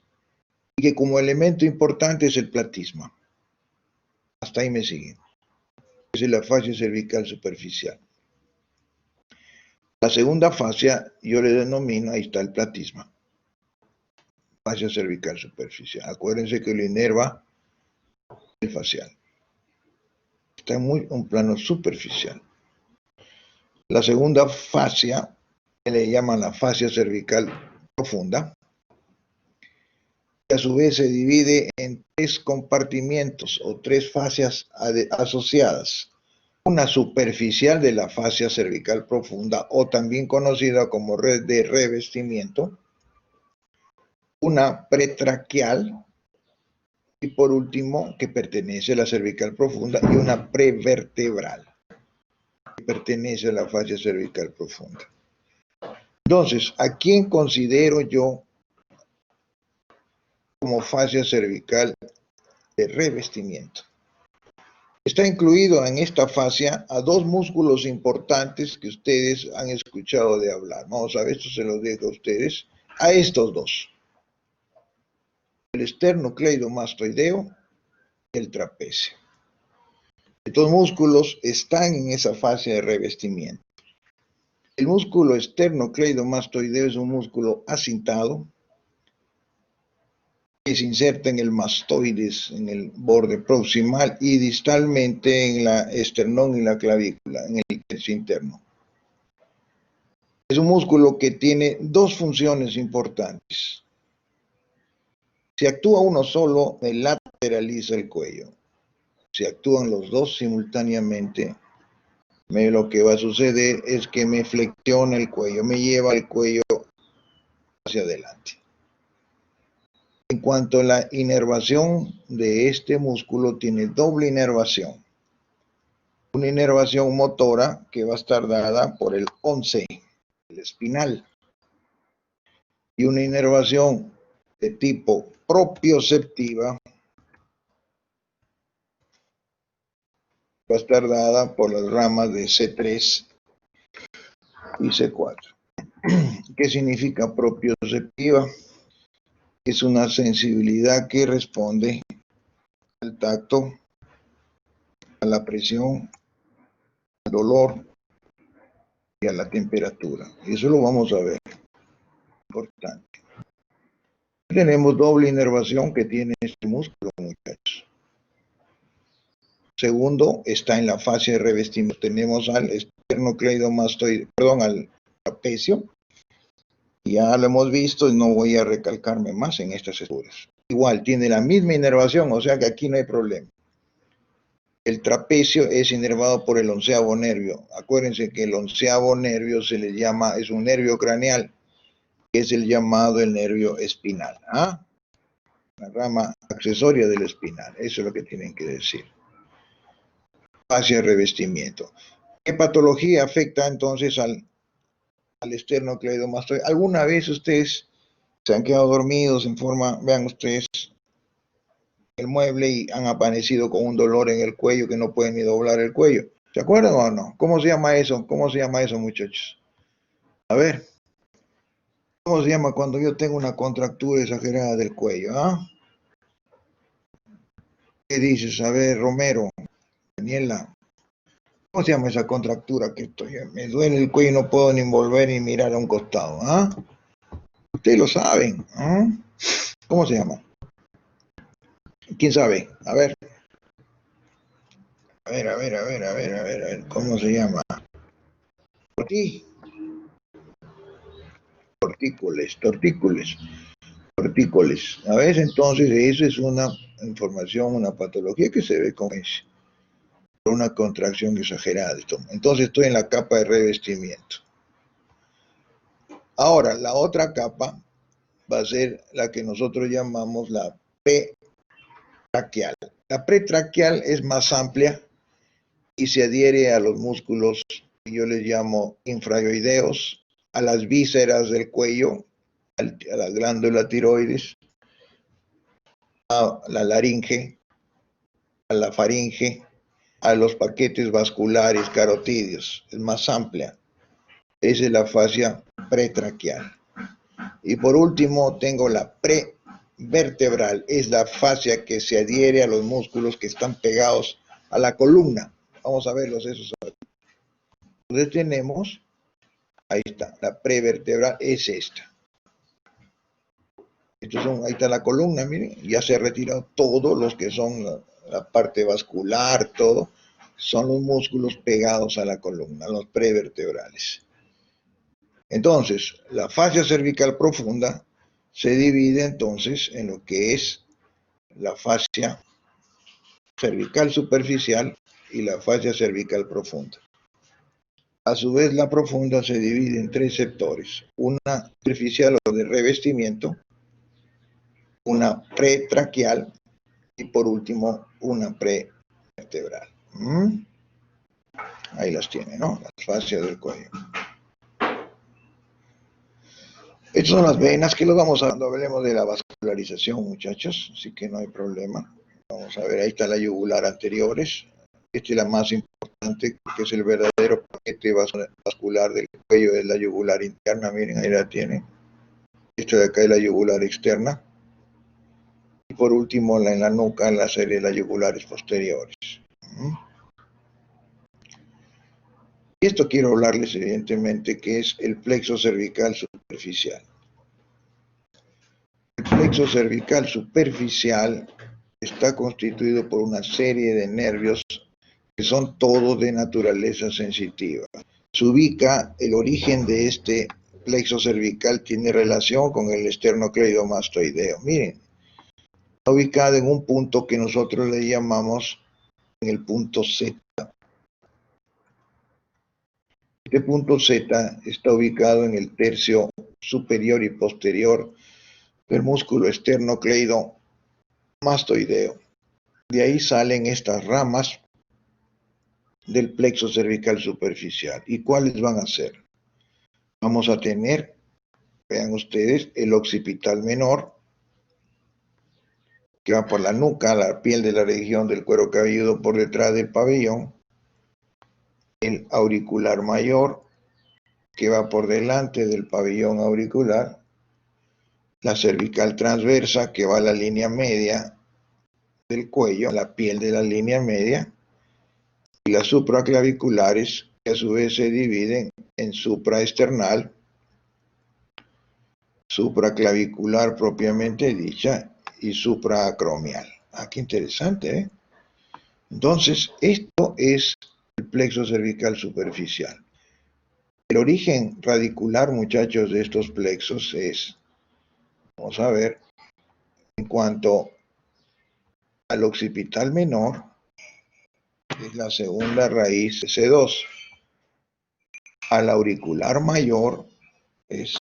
y que como elemento importante es el platysma. Hasta ahí me siguen. Esa es la fascia cervical superficial. La segunda fascia yo le denomino, ahí está el platysma. Fascia cervical superficial. Acuérdense que lo inerva el facial. Está en un plano superficial. La segunda fascia, que le llaman la fascia cervical profunda, que a su vez se divide en 3 compartimientos o 3 fascias asociadas. Una superficial de la fascia cervical profunda, o también conocida como red de revestimiento. Una pretraquial, y por último, que pertenece a la cervical profunda, y una prevertebral, que pertenece a la fascia cervical profunda. Entonces, ¿a quién considero yo como fascia cervical de revestimiento? Está incluido en esta fascia a 2 músculos importantes que ustedes han escuchado de hablar. Vamos a ver, esto se lo dejo a ustedes. A estos 2. El esternocleidomastoideo y el trapecio. Estos músculos están en esa fascia de revestimiento. El músculo esternocleidomastoideo es un músculo acintado que se inserta en el mastoides, en el borde proximal, y distalmente en la esternón y la clavícula, en el tercio interno. Es un músculo que tiene 2 funciones importantes. Si actúa uno solo, me lateraliza el cuello. Si actúan los 2 simultáneamente, lo que va a suceder es que me flexiona el cuello, me lleva el cuello hacia adelante. En cuanto a la inervación de este músculo, tiene doble inervación. Una inervación motora que va a estar dada por el 11, el espinal. Y una inervación de tipo propioceptiva va a estar dada por las ramas de C3 y C4. ¿Qué significa propioceptiva? Es una sensibilidad que responde al tacto, a la presión, al dolor y a la temperatura. Y eso lo vamos a ver. Importante. Tenemos doble inervación que tiene este músculo, muchachos. Segundo, está en la fase de revestimiento. Tenemos al esternocleidomastoideo, al trapecio. Ya lo hemos visto y no voy a recalcarme más en estas estructuras. igual, tiene la misma inervación, o sea que aquí no hay problema. El trapecio es inervado por el 11º nervio. Acuérdense que el 11º nervio se le llama, es un nervio craneal, que es el llamado el nervio espinal. ¿Ah? La rama accesoria del espinal. Eso es lo que tienen que decir. Fascia revestimiento. ¿Qué patología afecta entonces al esternocleidomastoide? ¿Alguna vez ustedes se han quedado dormidos en forma, vean ustedes, el mueble y han amanecido con un dolor en el cuello que no pueden ni doblar el cuello? ¿Se acuerdan o no? ¿Cómo se llama eso? ¿Cómo se llama eso, muchachos? A ver, ¿cómo se llama cuando yo tengo una contractura exagerada del cuello? ¿Ah? ¿Qué dices? A ver, Romero, Daniela, ¿cómo se llama esa contractura que estoy? Me duele el cuello y no puedo ni volver ni mirar a un costado. ¿Ah? Ustedes lo saben. ¿Ah? ¿Cómo se llama? ¿Quién sabe? A ver. A ver, ¿cómo se llama? Tortícolis. A ver, entonces, eso es una información, una patología que se ve con una contracción exagerada. Entonces, estoy en la capa de revestimiento. Ahora, la otra capa va a ser la que nosotros llamamos la pretraquial. La pretraquial es más amplia y se adhiere a los músculos que yo les llamo infraoideos, a las vísceras del cuello, a la glándula tiroides, a la laringe, a la faringe, a los paquetes vasculares carotídeos. Es más amplia. Esa es la fascia pretraquial. Y por último tengo la prevertebral. Es la fascia que se adhiere a los músculos que están pegados a la columna. Vamos a verlos esos. Entonces tenemos, ahí está, la prevertebral es esta. Ahí está la columna, miren, ya se ha retirado todos los que son la parte vascular, todo, son los músculos pegados a la columna, los prevertebrales. Entonces, la fascia cervical profunda se divide entonces en lo que es la fascia cervical superficial y la fascia cervical profunda. A su vez, la profunda se divide en 3 sectores, una superficial o de revestimiento, una pretraquial y por último una prevertebral. Ahí las tiene, ¿no? Las fascias del cuello. Estas son las venas que los vamos a ver cuando hablemos de la vascularización, muchachos, así que no hay problema. Vamos a ver, ahí está la yugular anteriores. Esta es la más importante, que es el verdadero paquete vascular del cuello, es la yugular interna, miren, ahí la tienen. Esta de acá es la yugular externa. Y por último, en la nuca, en la serie de las yugulares posteriores. Y esto quiero hablarles, evidentemente, que es el plexo cervical superficial. El plexo cervical superficial está constituido por una serie de nervios que son todos de naturaleza sensitiva. Se ubica, el origen de este plexo cervical tiene relación con el esternocleidomastoideo. Miren, está ubicado en un punto que nosotros le llamamos en el punto Z. Este punto Z está ubicado en el tercio superior y posterior del músculo esternocleidomastoideo. De ahí salen estas ramas del plexo cervical superficial. ¿Y cuáles van a ser? Vamos a tener, vean ustedes, el occipital menor, que va por la nuca, la piel de la región del cuero cabelludo por detrás del pabellón, el auricular mayor, que va por delante del pabellón auricular, la cervical transversa, que va a la línea media del cuello, la piel de la línea media, y las supraclaviculares, que a su vez se dividen en supraesternal, supraclavicular propiamente dicha, y supraacromial. Qué interesante, ¿eh? Entonces, esto es el plexo cervical superficial. El origen radicular, muchachos, de estos plexos es, vamos a ver, En cuanto al occipital menor, es la segunda raíz de C2. Al auricular mayor es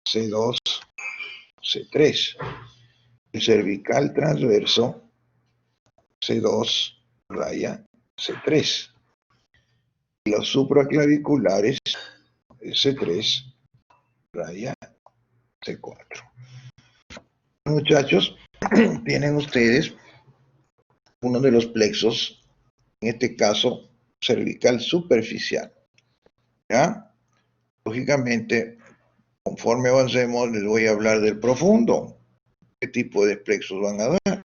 C2, C3. El cervical transverso, C2, raya, C3. Y los supraclaviculares, C3, raya, C4. Muchachos, tienen ustedes uno de los plexos, en este caso cervical superficial. ¿Ya? Lógicamente, conforme avancemos, les voy a hablar del profundo. ¿Qué tipo de plexos van a dar?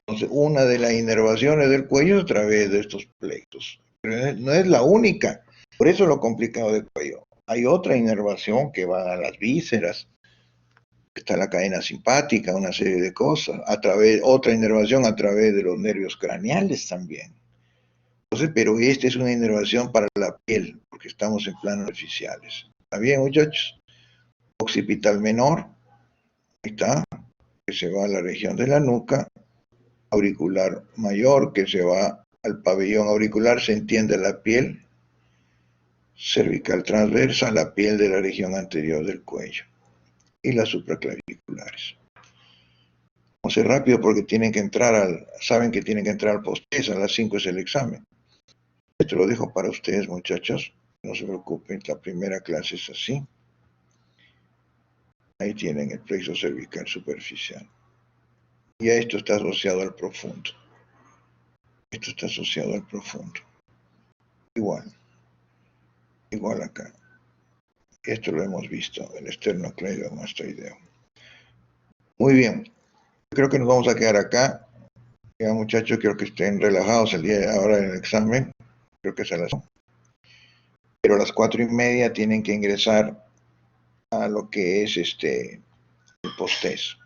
Entonces, una de las inervaciones del cuello es a través de estos plexos. Pero no es la única. Por eso lo complicado del cuello. Hay otra inervación que va a las vísceras. Está la cadena simpática, una serie de cosas. Otra inervación a través de los nervios craneales también. Entonces, pero esta es una inervación para la piel, porque estamos en planos artificiales. ¿Está bien, muchachos? Occipital menor, ahí está, que se va a la región de la nuca. Auricular mayor, que se va al pabellón auricular, se entiende la piel. Cervical transversa, la piel de la región anterior del cuello. Y las supraclaviculares. Vamos a ser rápido porque tienen que entrar saben que tienen que entrar al post-test, a las 5 es el examen. Esto lo dejo para ustedes, muchachos. No se preocupen, la primera clase es así. Ahí tienen el plexo cervical superficial. Y a esto está asociado al profundo. Esto está asociado al profundo. Igual acá. Esto lo hemos visto, el esternocleidomastoideo. Muy bien. Creo que nos vamos a quedar acá. Ya, muchachos, quiero que estén relajados el día de ahora en el examen. Creo que es a las... Pero a las 4:30 tienen que ingresar a lo que es el post-test.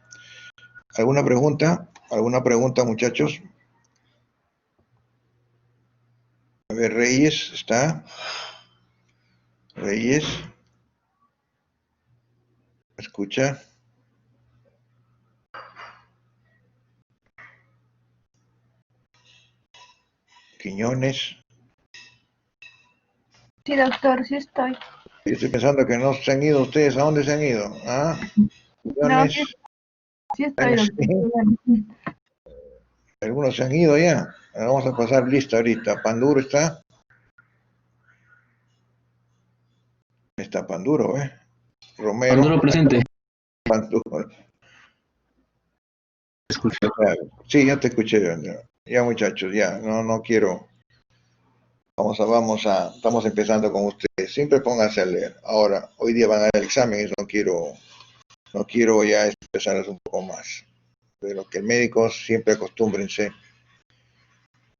¿Alguna pregunta? ¿Alguna pregunta, muchachos? A ver, Reyes, ¿está? Reyes. ¿Escucha? Quiñones.
Sí, doctor, sí estoy.
Yo estoy pensando que no se han ido ustedes. ¿A dónde se han ido? ¿Ah?
No,
Quiñones.
sí estoy, doctor.
Algunos se han ido ya. Vamos a pasar lista ahorita. Panduro está. Está Panduro, ¿eh? Romero.
Panduro presente.
Panduro.
Escucho.
Sí, ya te escuché. Ya, muchachos, ya. No quiero. Estamos empezando con ustedes. Siempre pónganse a leer. Ahora, hoy día van a dar el examen y no quiero ya empezar un poco más. Pero que el médico siempre acostúmbrense.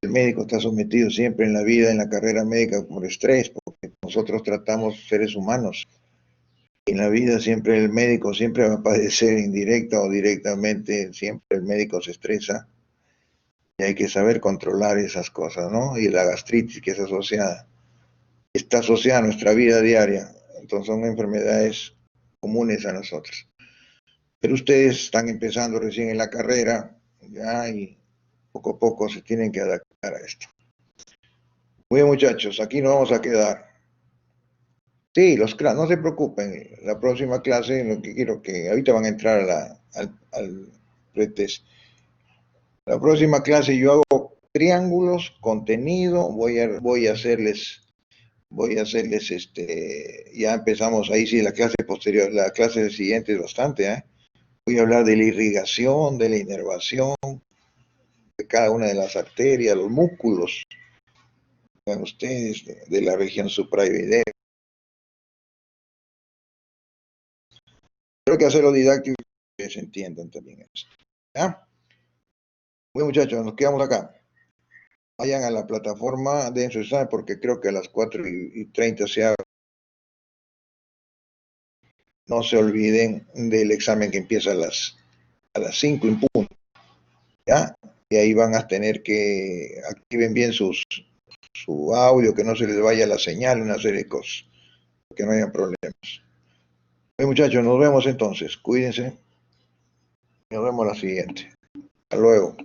El médico está sometido siempre en la vida, en la carrera médica, por estrés, porque nosotros tratamos seres humanos. Y en la vida siempre el médico siempre va a padecer indirecta o directamente, siempre el médico se estresa. Y hay que saber controlar esas cosas, ¿no? Y la gastritis que es asociada, está asociada a nuestra vida diaria. Entonces son enfermedades comunes a nosotros. Pero ustedes están empezando recién en la carrera, ya, y poco a poco se tienen que adaptar a esto. Muy bien, muchachos, aquí nos vamos a quedar. Sí, no se preocupen, la próxima clase, lo que quiero que ahorita van a entrar al pretest. La próxima clase yo hago triángulos, contenido, voy a hacerles ya empezamos ahí sí la clase posterior, la clase siguiente es bastante, ¿eh? Voy a hablar de la irrigación, de la inervación, de cada una de las arterias, los músculos, vean ustedes, de la región suprayoidea. Creo que hacerlo didáctico que se entiendan también esto. ¿Ya? Muy bien, muchachos, nos quedamos acá. Vayan a la plataforma de su examen porque creo que a las 4:30 se abre. No se olviden del examen que empieza a las 5 en punto. ¿Ya? Y ahí van a tener que activen bien su audio, que no se les vaya la señal, una serie de cosas, que no haya problemas. Bien, muchachos, nos vemos entonces. Cuídense. Nos vemos la siguiente. Hasta luego.